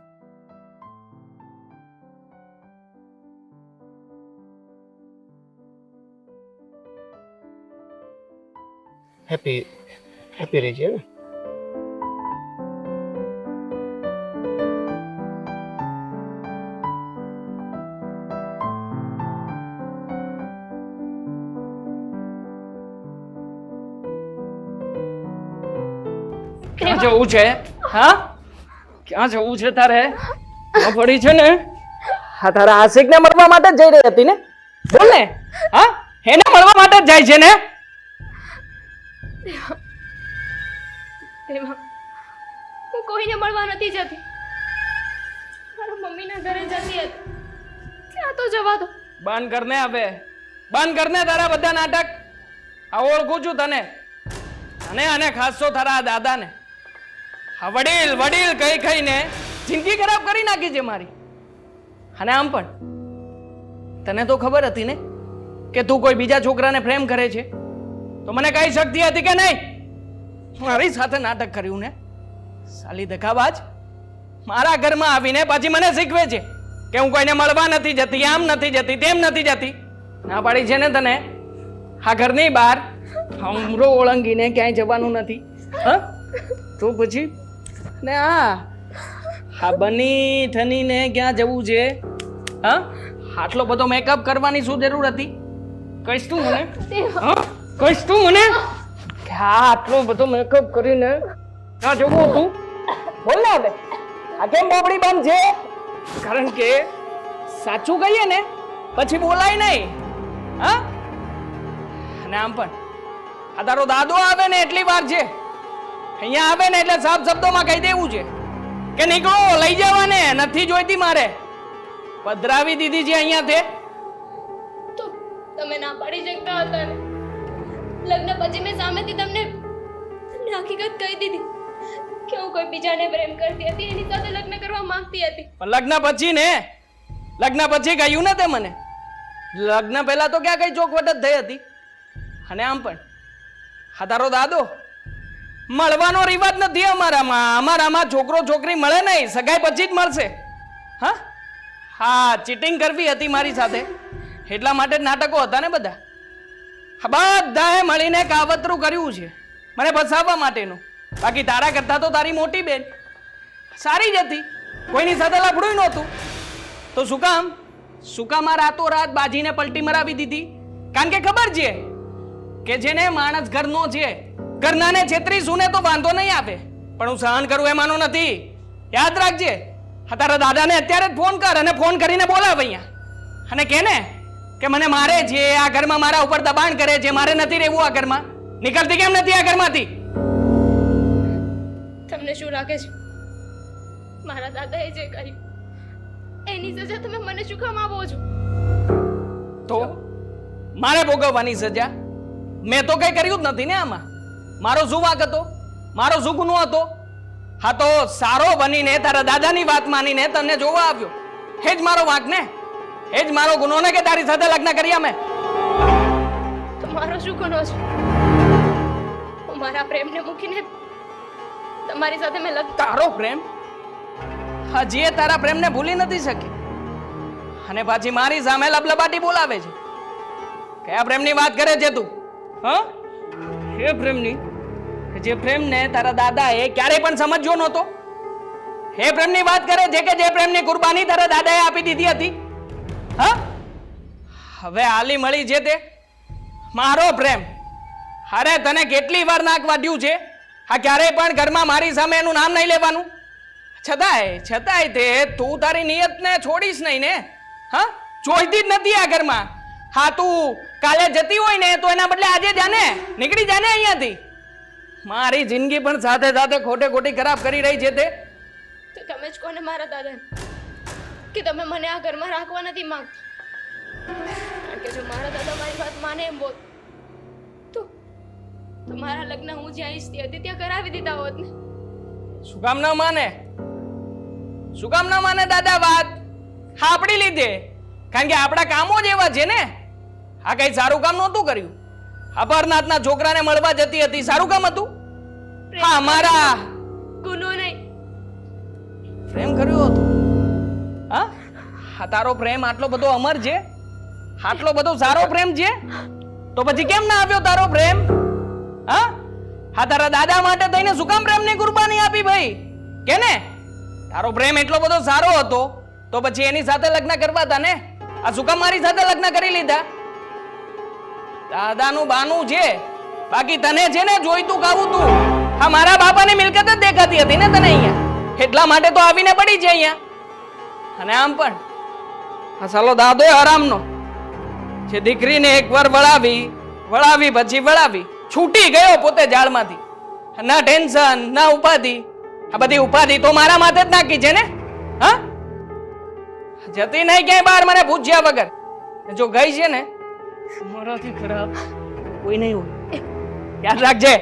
હેપી રહેજે ને. ક્યાં જવું છે? હા, ક્યાં જવું છે તારે? આ પડી છે ને, હા તારા આશિક ને મળવા માટે જ જઈ રહી હતી ને? બોલ ને. હા, એને મળવા માટે જ જાય છે ને? દેવા, હું કોઈને મળવા નથી જતી. મારા મમ્મીના ઘરે જતી હતી. ત્યાં તો જવા દો. બંધ કરને હવે, બંધ કરને તારા બધા નાટક. આ ઓળખું છું તને, અને ખાસ તો તારા દાદાને. હા, વડીલ વડીલ કઈ કહીને જિંદગી ખરાબ કરી નાખી છે મારી. અને આમ પણ તને તો ખબર હતી ને કે તું કોઈ બીજા છોકરાને પ્રેમ કરે છે, તો મને કઈ શક્તિ હતી કે નહીં? મારી સાથે નાટક કર્યું ને, સાલી દગાબાજ. મારા ઘરમાં આવીને પાછી મને શીખવે છે કે હું કોઈને મળવા નથી જતી, આમ નથી જતી, તેમ નથી જતી. ના પાડી છે ને તને આ ઘરની બહાર ઉમરો ઓળંગીને ક્યાંય જવાનું નથી. હા, તો પછી ને આ બની થનીને ક્યાં જવું છે? હા, આટલો બધો મેકઅપ કરવાની શું જરૂર હતી? કહીશ તું મને? હા, કહીશ તું મને કે આટલો બધો મેકઅપ કરીને ક્યાં જવું હતું? બોલ ને હવે, આ કેમ બોબડી બંધ છે? કારણ કે સાચું કહીએ ને પછી બોલાય નહીં. હા, અને આમ પણ આ તારો દાદો આવે ને એટલી વાર છે, અહીંયા આવે ને એટલે સાફ શબ્દોમાં કહી દેવું છે કે નીકળો, લઈ જવાને નથી જોઈતી મારે. પધરાવી દીધી છે અહીંયા તે. તો તમે ના પાડી શકતા હતા ને? લગ્ન પછી મેં સામેથી તમને હકીકત કહી દીધી કે હું કોઈ બીજાને પ્રેમ કરતી હતી, એની સાથે લગ્ન કરવા માંગતી હતી. પણ લગ્ન પછી ને, લગ્ન પછી કહ્યું ને તે મને. લગ્ન પહેલા તો ક્યાં કઈ ચોખવટ જ થઈ હતી. અને આમ પણ આ તારો દાદો, મળવાનો રિવાજ નથી અમારામાં. અમારામાં છોકરો છોકરી મળે નહીં, સગાઈ પછી જ મળશે. હા હા, ચીટિંગ કરવી હતી મારી સાથે, એટલા માટે જ નાટકો હતા ને બધા. બધાએ મળીને કાવતરું કર્યું છે મને ફસાવવા માટેનું. બાકી તારા કરતા તો તારી મોટી બેન સારી જ હતી, કોઈની સાથે લફડું નહોતું. તો શું કામ આ રાતોરાત બાજીને પલટી મરાવી દીધી? કારણ કે ખબર છે કે જેને માણસ ઘરનો છે, ઘરનાને છેતરી સુને તો વાંધો નહીં આવે, પણ હું સહન કરું એમાંનો નથી. યાદ રાખજે. હા, તારા દાદાને અત્યારે જ ફોન કર અને ફોન કરીને બોલાવ અહીંયા, અને કે ને કે મને મારે છે, આ ઘરમાં મારા ઉપર દબાણ કરે છે, મારે નથી રહેવું આ ઘરમાં. નીકળતી કેમ નથી આ ઘરમાંથી? તમને શું લાગે છે મારા દાદાએ જે કર્યું એની સજા તમે મને શું કામ આપો છો? તો મારે ભોગવવાની સજા? મેં તો કઈ કર્યું જ નથી ને આમાં. મારો શું વાંક હતો? મારો શું ગુનો હતો? હા, તો સારો બનીને તારા દાદાની વાત માનીને તને જોવા આવ્યો, હે જ મારો વાંક ને? હે જ મારો ગુનો ને કે તારી સાથે લગ્ન કર્યા મેં? તો મારો શું ગુનો છે? હું મારા પ્રેમને મૂકીને તમારી સાથે મેં લગ્ન. તારો પ્રેમ? હજી તારા પ્રેમને ભૂલી નથી શકી, અને પાછી મારી સામે લબલબાટી બોલાવે છે. કયા પ્રેમની વાત કરે છે તું? હા, એ પ્રેમની જે પ્રેમને તારા દાદાએ ક્યારેય પણ સમજ્યો નહોતો? એ પ્રેમની વાત કરે છે કે જે પ્રેમની કુરબાની તારા દાદાએ આપી દીધી હતી? હા, હવે આલી મળી છે તે મારો પ્રેમ. અરે તને કેટલી વાર નાક વાઢ્યું છે? હા, ક્યારેય પણ ઘરમાં મારી સામે એનું નામ નહીં લેવાનું. છતાંય તે તું તારી નિયતને છોડીશ નહીં ને? હા, જોઈતી જ નથી આ ઘરમાં. હા, તું કાલે જતી હોય ને તો એના બદલે આજે જાને, નીકળી જાને અહીંયાથી. મારી જિંદગી પણ સાથે સાથે ખોટે ખોટી ખરાબ કરી રહી છે તે. તો તમે જ કોને મારા દાદાને કે તમે મને આ ઘરમાં રાખવા નથી માંગતા? કારણ કે જો મારા દાદા મારી વાત માને એમ બોલ તો મારા લગ્ન હું જ્યાં ઈચ્છતી હતી ત્યાં કરાવી દીધા હોત ને. શું કામ ના માને? શું કામ ના માને દાદા વાત? હા, આપણી લીધે. કારણ કે આપણા કામો જ એવા છે ને. આ કઈ સારું કામ નહોતું કર્યું. અપરનાથના છોકરાને મળવા જતી હતી, સારું કામ હતું? હા, મારા ગુનો નહીં. પ્રેમ કર્યો હતો. હા, હા, તારો પ્રેમ આટલો બધો અમર છે, આટલો બધો સારો પ્રેમ છે, તો પછી કેમ ના આપ્યો તારો પ્રેમ? હા, હા, તારા દાદા માટે થઈને શું કામ પ્રેમની કુરબાની આપી ભાઈ? કે ને તારો પ્રેમ એટલો બધો સારો હતો તો પછી એની સાથે લગ્ન કરવા હતા ને? આ શું કામ મારી સાથે લગ્ન કરી લીધા? દાદાનું બાનું છે, બાકી તને છે ને જોઈતું ખાવું તું. હા, મારા બાપાની મિલકત જ દેખાતી હતી ને તને અહીંયા, એટલા માટે તો આવીને પડી છે અહીંયા. અને આમ પણ આ સાલો દાદો આરામનો જે દીકરીને એકવાર વળાવી પછી વળાવી છૂટી ગયો પોતે જાળમાંથી. ના ટેન્શન ના ઉપાધિ. આ બધી ઉપાધિ તો મારા માથે જ નાખી છે ને. હા, જતી નહીં ક્યાંય બહાર મને પૂછ્યા વગર. જો ગઈ છે ને મારાથી ખરાબ કોઈ નહીં હોય, યાદ રાખજે.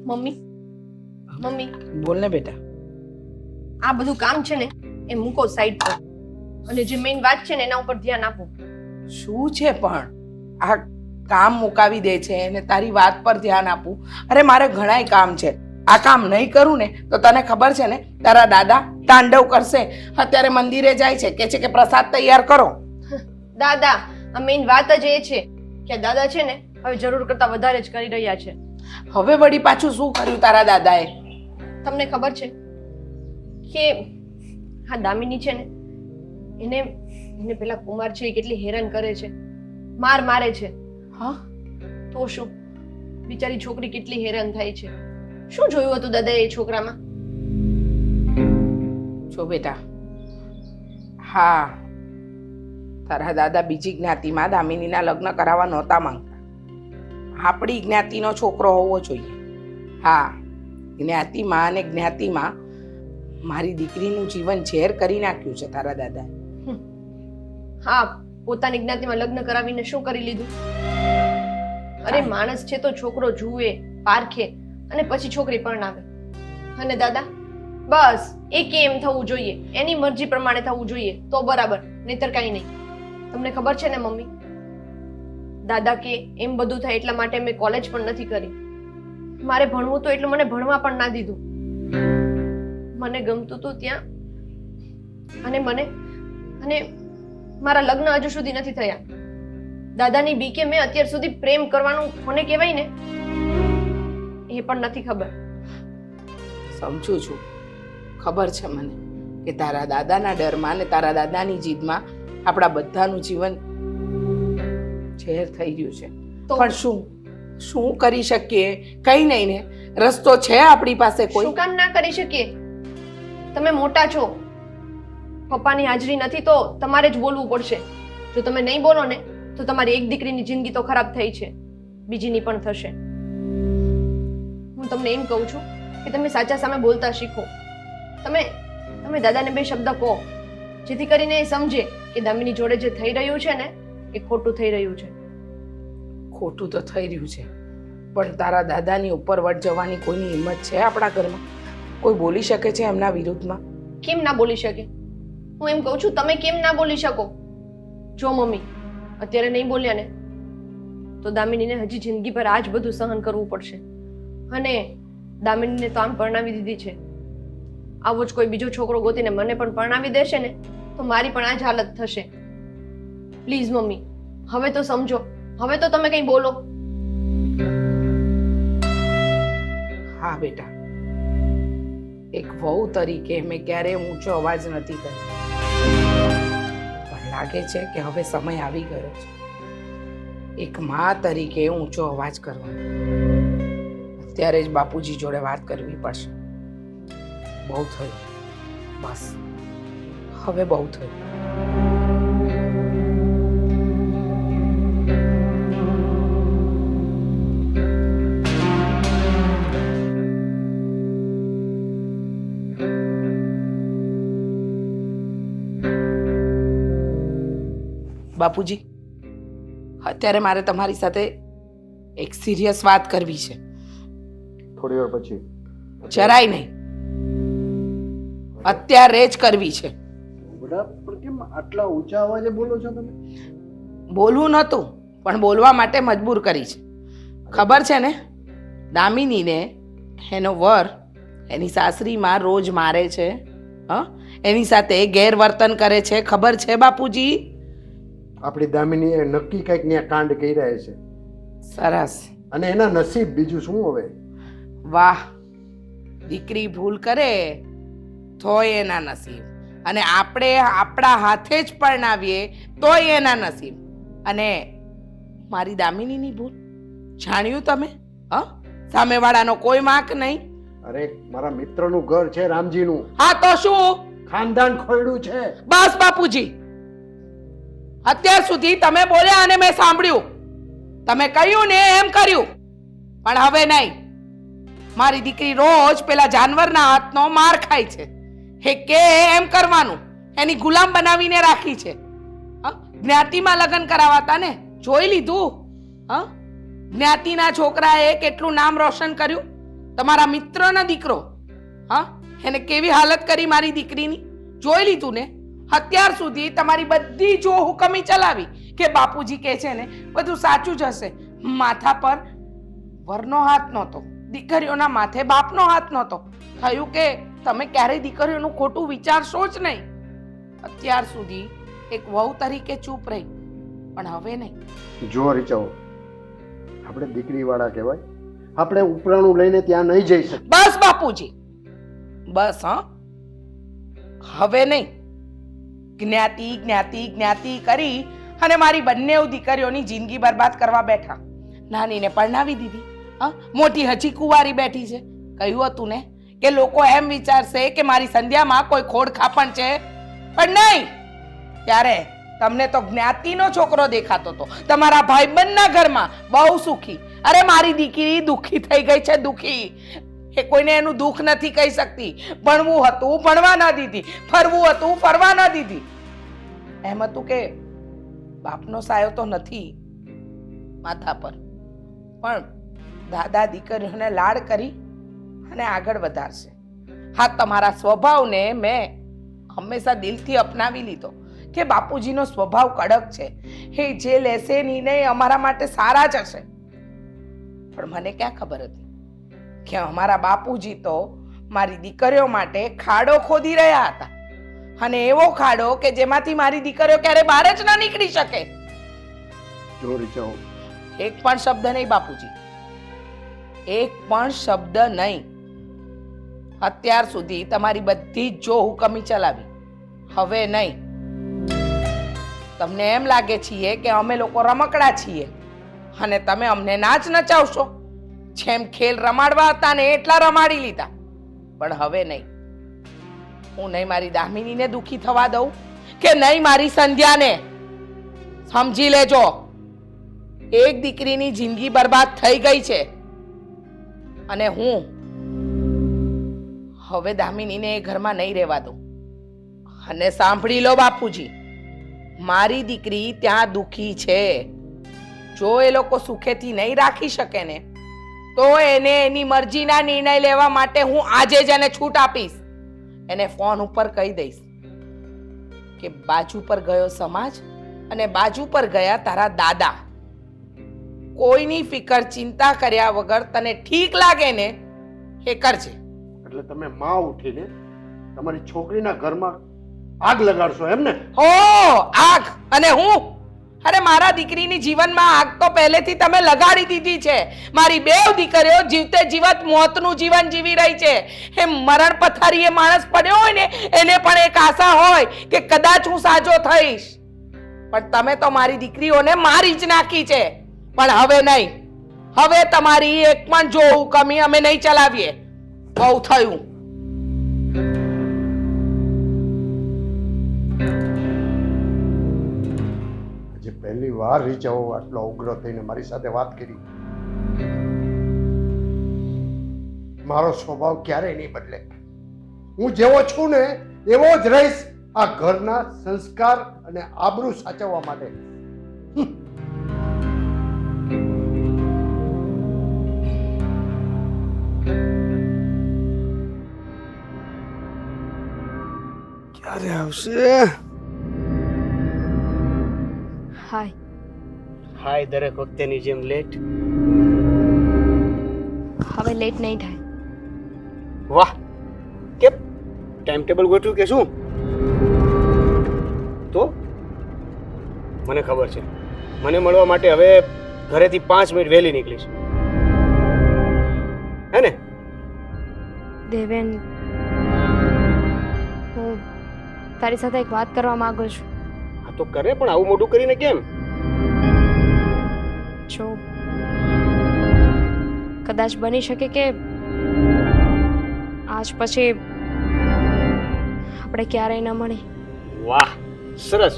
મમ્મી, બોલ ને બેટા. આ બધું કામ છે ને એ મૂકો સાઈડ પર, અને જે મેઇન વાત છે ને એના ઉપર ધ્યાન આપો. શું છે પણ આ કામ મુકાવી દે છે અને તારી વાત પર ધ્યાન આપું? અરે મારે ઘણાય કામ છે. આ કામ નહીં કરું ને તો તને ખબર છે ને તારા દાદા તાંડવ કરશે. અત્યારે મંદિરે જાય છે, કે છે કે પ્રસાદ તૈયાર કરો. દાદા, આ મેઇન વાત જ એ છે કે દાદા છે ને હવે જરૂર કરતા વધારે જ કરી રહ્યા છે. હવે વળી પાછું શું કર્યું તારા દાદાએ? તમને ખબર છે કે હા દામિની છે ને એને પેલા કુમાર છે એ કેટલી હેરાન કરે છે, મારે છે. હા, તો શું, બિચારી છોકરી કેટલી હેરાન થાય છે. શું જોયું હતું દાદા એ છોકરામાં? જો બેટા, હા, તારા દાદા બીજી જ્ઞાતિમાં દામિનીના લગ્ન કરાવવા નહોતા માંગતા. આપણી જ્ઞાતિનો છોકરો હોવો જોઈએ. હા, જ્ઞાતિમાં અને જ્ઞાતિમાં મારી દીકરીનું જીવન ઝેર કરી નાખ્યું છે તારા દાદાએ. હા, પોતાની જ્ઞાતિમાં લગ્ન કરાવીને શું કરી લીધું? અરે માણસ છે તો છોકરો જુએ, પારખે અને પછી છોકરી પરણાવે. અને દાદા બસ એ કેમ થવું જોઈએ, એની મરજી પ્રમાણે થવું જોઈએ તો બરાબર, નહીતર કઈ નહીં. તમને ખબર છે ને મમ્મી, દાદા કે એમ બધું થાય એટલા માટે મેં કોલેજ પણ નથી કરી. મારે ભણવું તો એટલું મને ભણવા પણ ના દીધું. મને ગમતું હતું ત્યાં, અને મારા લગ્ન હજુ સુધી નથી થયા. દાદાની બીકે મેં અત્યાર સુધી પ્રેમ કરવાનું કોને કહેવાય ને એ પણ નથી ખબર. સમજુ છું, ખબર છે મને કે તારા દાદાના ડરમાં અને તારા દાદાની જીદમાં આપણા બધાનું જીવન ઝેર થઈ ગયું છે. પણ શું કરી શકીએ? કઈ નહીં ને, રસ્તો છે આપણી પાસે. કોઈ શું કામ ના કરી શકીએ? તમે મોટા છો, પપ્પાની હાજરી નથી તો તમારે જ બોલવું પડશે. જો તમે નહીં બોલો ને તો તમારી એક દીકરીની જિંદગી તો ખરાબ થઈ છે, બીજીની પણ થશે. હું તમને એમ કહું છું કે તમે સાચા સામે બોલતા શીખો. તમે દાદાને બે શબ્દ કહો, જેથી કરીને એ સમજે કે દામિની જોડે જે થઈ રહ્યું છે ને એ ખોટું થઈ રહ્યું છે. ખોટું તો થઈ રહ્યું છે, પણ તારા દાદાની ઉપર વટ જવાની કોઈની હિંમત છે આપણા ઘરમાં? કોઈ બોલી શકે છે એમના વિરુદ્ધમાં? કેમ ના બોલી શકે? હું એમ કહું છું તમે કેમ ના બોલી શકો? જો મમ્મી અત્યારે નહીં બોલ્યા ને તો દામિનીને હજી જિંદગી પર આ જ બધું સહન કરવું પડશે. અને દામિનીને તો આમ પરણાવી દીધી છે, આવો જ કોઈ બીજો છોકરો ગોતીને મને પણ પરણાવી દેશે ને તો મારી પણ આ જ હાલત થશે. પ્લીઝ મમ્મી, હવે તો સમજો, હવે તો તમે કંઈ બોલો. હા બેટા, એક વહુ તરીકે મેં ક્યારેય ઊંચો અવાજ નથી કર્યો, પણ લાગે છે કે હવે સમય આવી ગયો છે એક મા તરીકે ઊંચો અવાજ કરવાનો. અત્યારે જ બાપુજી જોડે વાત કરવી પડશે. બહુ થયું, બસ હવે બહુ થયું. બાપુજી, અત્યારે મારે તમારી સાથે એક સિરિયસ વાત કરવી છે. થોડી વાર પછી. જરાય નહીં, અત્યારે જ કરવી છે. બેટા પણ કેમ આટલા ઊંચા અવાજે બોલો છો તમે? બોલવું નહોતું પણ બોલવા માટે મજબૂર કરી છે. ખબર છે ને, દામિનીને એનો વર એની સાસરીમાં રોજ મારે છે, એની સાથે ગેરવર્તન કરે છે. ખબર છે બાપુજી? આપણી દામિનીએ નક્કી કંઈક ત્યાં કાંડ કર્યા છે. સરસ. અને એના નસીબ, બીજું શું હવે? વાહ, દીકરી ભૂલ કરે તોય એના નસીબ, અને આપણે આપણા હાથે જ પરણાવીએ તોય એના નસીબ. અને મારી દામિનીની ભૂલ જાણ્યું તમે? સામેવાળાનો કોઈ વાંક નહીં. અરે મારા મિત્રનું ઘર છે, રામજીનું. હા તો શું? ખાનદાન ખોયડું છે. બસ બાપુજી, અત્યાર સુધી તમે બોલ્યા અને મેં સાંભળ્યું. તમે કહ્યું ને એમ કર્યું, પણ હવે નહીં. મારી દીકરી રોજ પેલા જાનવરના હાથનો માર ખાય છે. હે કે એમ કરવાનું, એની ગુલામ બનાવીને રાખી છે. જ્ઞાતિમાં લગ્ન કરાવાતા ને, જોઈ લીધું? જ્ઞાતિના છોકરાએ કેટલું નામ રોશન કર્યું. તમારા મિત્રનો દીકરો એને કેવી હાલત કરી મારી દીકરીની, જોઈ લીધું ને? અત્યાર સુધી તમારી બધી જો હુકમી ચલાવી કે બાપુજી કહે છે ને બધું સાચું જ હશે. માથા પર વરનો હાથ નહોતો, દીકરીઓના માથે બાપનો હાથ નહોતો. થયું કે તમે ક્યારેય દીકરીઓનું ખોટું વિચારશો જ નહીં. અત્યાર સુધી એક વહુ તરીકે ચૂપ રહી, પણ હવે નહીં. જો રીચાઓ, આપણે દીકરીવાળા કહેવાય, આપણે ઉપરાણું લઈને ત્યાં નહીં જઈ શકીએ. બસ બાપુજી, બસ. હવે નહીં. જ્ઞાતિ જ્ઞાતિ જ્ઞાતિ કરી અને મારી બંને દીકરીઓની જિંદગી બરબાદ કરવા બેઠા. નાનીને પરણાવી દીધી, મોટી હજી કુંવારી બેઠી છે. કહ્યું હતું ને કે લોકો એમ વિચારશે કે મારી સંધ્યામાં કોઈ ખોડ ખાપણ છે, પણ નહીં. ત્યારે તમને તો જ્ઞાતિનો છોકરો દેખાતો હતો, તમારા ભાઈબંધના ઘરમાં બહુ સુખી. અરે મારી દીકરી દુખી થઈ ગઈ છે, દુખી. એ કોઈને એનું દુઃખ નથી કહી શકતી. ભણવું હતું, ભણવા ના દીધી. ફરવું હતું, ફરવા ના દીધી. એમ હતું કે બાપનો સાયો તો નથી માથા પર, પણ દાદા દીકરીઓને લાડ કરી અને આગળ વધારશે. હા, તમારા સ્વભાવને મેં હંમેશા દિલથી અપનાવી લીધો કે બાપુજીનો સ્વભાવ કડક છે. એ જે લેશે નિર્ણય અમારા માટે સારા જ હશે. પણ મને ક્યાં ખબર હતી કે અમારા બાપુજી તો મારી દીકરીઓ માટે ખાડો ખોદી રહ્યા હતા, અને એવો ખાડો કે જેમાંથી મારી દીકરીઓ ક્યારે બહાર જ ના નીકળી શકે. જો રીચાઓ, એક પણ શબ્દ નહીં બાપુજી, એક પણ શબ્દ નહીં. અત્યાર સુધી તમારી બધી જ જો હુકમી ચલાવી, હવે નહીં. તમને એમ લાગે છીએ કે અમે લોકો રમકડા છીએ અને તમે અમને નાચ નચાવશો. જેમ ખેલ રમાડવા હતા ને એટલા રમાડી લીધા, પણ હવે નહીં. હું નહીં મારી દામિનીને દુખી થવા દઉં કે નહીં મારી સંધ્યાને. સમજી લેજો, એક દીકરીની જિંદગી બરબાદ થઈ ગઈ છે, અને હું હવે દામિનીને એ ઘરમાં નહીં રહેવા દઉં. અને સાંભળી લો બાપુજી, મારી દીકરી ત્યાં દુખી છે. જો એ લોકો સુખેથી નહીં રાખી શકે ને, તો એને એની મરજીના નિર્ણય લેવા માટે હું આજે જ એને છૂટ આપીશ. એને ફોન ઉપર કહી દઈશ કે બાજુ પર ગયો સમાજ અને બાજુ પર ગયા તારા દાદા. કોઈની ફિકર ચિંતા કર્યા વગર તને ઠીક લાગે ને એ કરજે. એટલે તમે માં ઉઠીને તમારી છોકરીના ઘરમાં આગ લગાડશો એમ ને? હો, આગ! અને હું અરે મારા દીકરીની જીવનમાં આગ તો પહેલેથી તમે લગાડી દીધી છે. મારી બેવ દીકરીઓ જીવતે જીવત મોતનું જીવન જીવી રહી છે. એ મરણ પથારીએ માણસ પડ્યો હોય ને એને પણ એક આશા હોય કે કદાચ હું સાજો થઈશ. પણ તમે તો મારી દીકરીઓને મારી જ નાખી છે. પણ હવે નહીં, હવે તમારી એક પણ જોવું કમી અમે નહીં ચલાવીએ. બહુ થયું. આજે પહેલી વાર રીચાઓ આટલો ઉગ્ર થઈને મારી સાથે વાત કરી. મારો સ્વભાવ ક્યારેય નહીં બદલે. હું જેવો છું ને એવો જ રહીશ, આ ઘરના સંસ્કાર અને આબરૂ સાચવવા માટે. ક્યારે આવશે? હાય. હાય દરેક વખતેની જેમ લેટ. હવે લેટ નહીં થાય. વાહ, કેમ ટાઈમ ટેબલ ગોઠવ્યું કે શું? તો મને ખબર છે, મને મળવા માટે હવે ઘરેથી 5 મિનિટ વહેલી નીકળીશ, હે ને? દેવેન, હું તારી સાથે એક વાત કરવા માંગુ છું. હા તો કરે, પણ આવું મોટું કરીને કેમ? જો કદાચ બની શકે કે આજ પછી આપણે ક્યારેય ન મળી. વાહ, સરસ.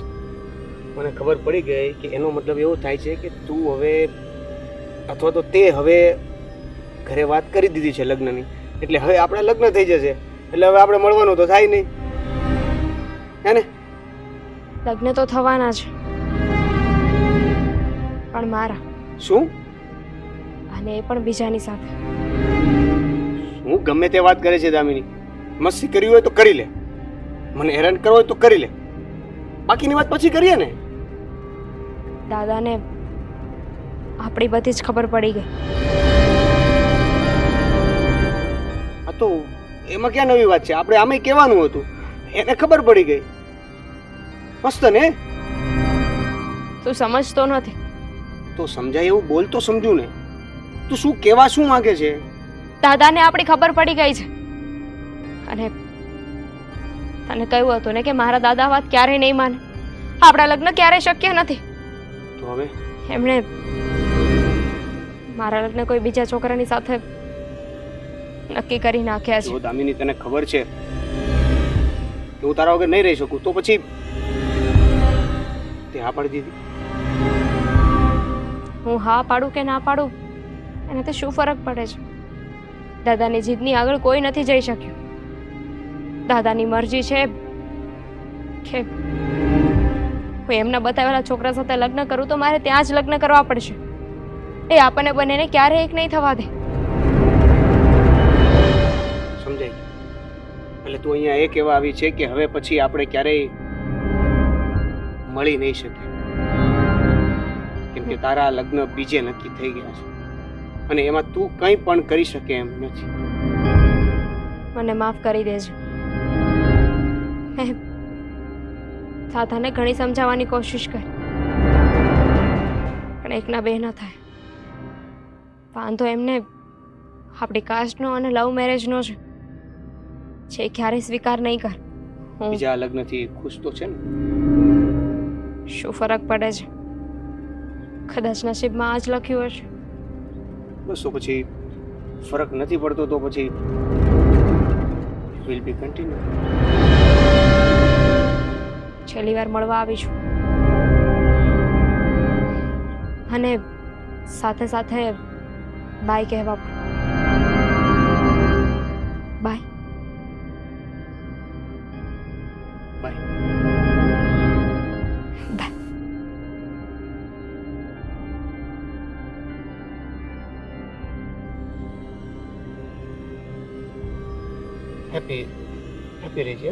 મને ખબર પડી ગઈ કે એનો મતલબ એવો થાય છે કે તું હવે અથવા તો તે હવે ઘરે વાત કરી દીધી છે લગ્નની, એટલે હવે આપણા લગ્ન થઈ જશે, એટલે હવે આપણે મળવાનું તો થાય નહીં, હે ને? લગ્ન તો થવાના છે, પણ મારા. શું? અને એ પણ બીજાની સાથે. હું ગમે તે વાત કરે છે દામિની. મસ્તી કરવી હોય તો કરી લે, મને હેરાન કરવો હોય તો કરી લે, બાકીની વાત પછી કરીએ ને. દાદાને આપણી બધી જ ખબર પડી ગઈ. આ તો એમાં ક્યાં નવી વાત છે? આપણે આમે કહેવાનું હતું, એને ખબર પડી ગઈ. મસ્ત ને? તું સમજતો નથી. તો સમજાય એવું બોલ તો સમજુ ને. તું શું કહેવા શું માંગે છે? દાદાને આપણી ખબર પડી ગઈ છે, અને તને કહ્યું હતું ને કે મારા દાદા વાત ક્યારેય નહીં માને, આપણા લગ્ન ક્યારેય શક્ય નથી. તો હવે એમણે મારા લગ્ન કોઈ બીજા છોકરાની સાથે નક્કી કરી નાખ્યા છે. જો દામિની, તને ખબર છે કે હું તારા વગર નહીં રહી શકું, તો પછી તે હા પાડી દીધી. હું હા પાડું કે ના પાડું એનાથી શું ફરક પડે છે? દાદાની જીદની આગળ કોઈ નથી જઈ શક્યું. દાદાની મરજી છે કે હું એમના બતાવેલા છોકરા સાથે લગ્ન કરું તો મારે ત્યાં જ લગ્ન કરવા પડશે. એ આપણને બંનેને ક્યારેય એક નહીં થવા દે. સમજાય? એટલે તું અહીંયા એ કહેવા આવી છે કે હવે પછી આપણે ક્યારેય મળી નહીં શકીએ, કેમ કે તારા લગ્ન બીજે નક્કી થઈ ગયા છે અને એમાં તું કંઈ પણ કરી શકે એમ નથી. મને માફ કરી દેજો. દાદાને ઘણી સમજાવવાની કોશિશ કરી, પણ એકના બે ન થાય. વાંધો એમને આપણી કાસ્ટનો અને લવ મેરેજનો છે, જે ક્યારેય સ્વીકાર નહીં કર. બીજા લગ્નથી ખુશ તો છે ને? શું ફરક પડે છે? કદાચ નસીબમાં આ જ લખ્યું હશે. બસ તો પછી ફરક નથી પડતો તો પછી વિલ બી કન્ટિન્યુ. છેલ્લી વાર મળવા આવી છું, અને સાથે સાથે બાય કહેવા પણ. બાય. બાય. બાય. હેપી રહેજે.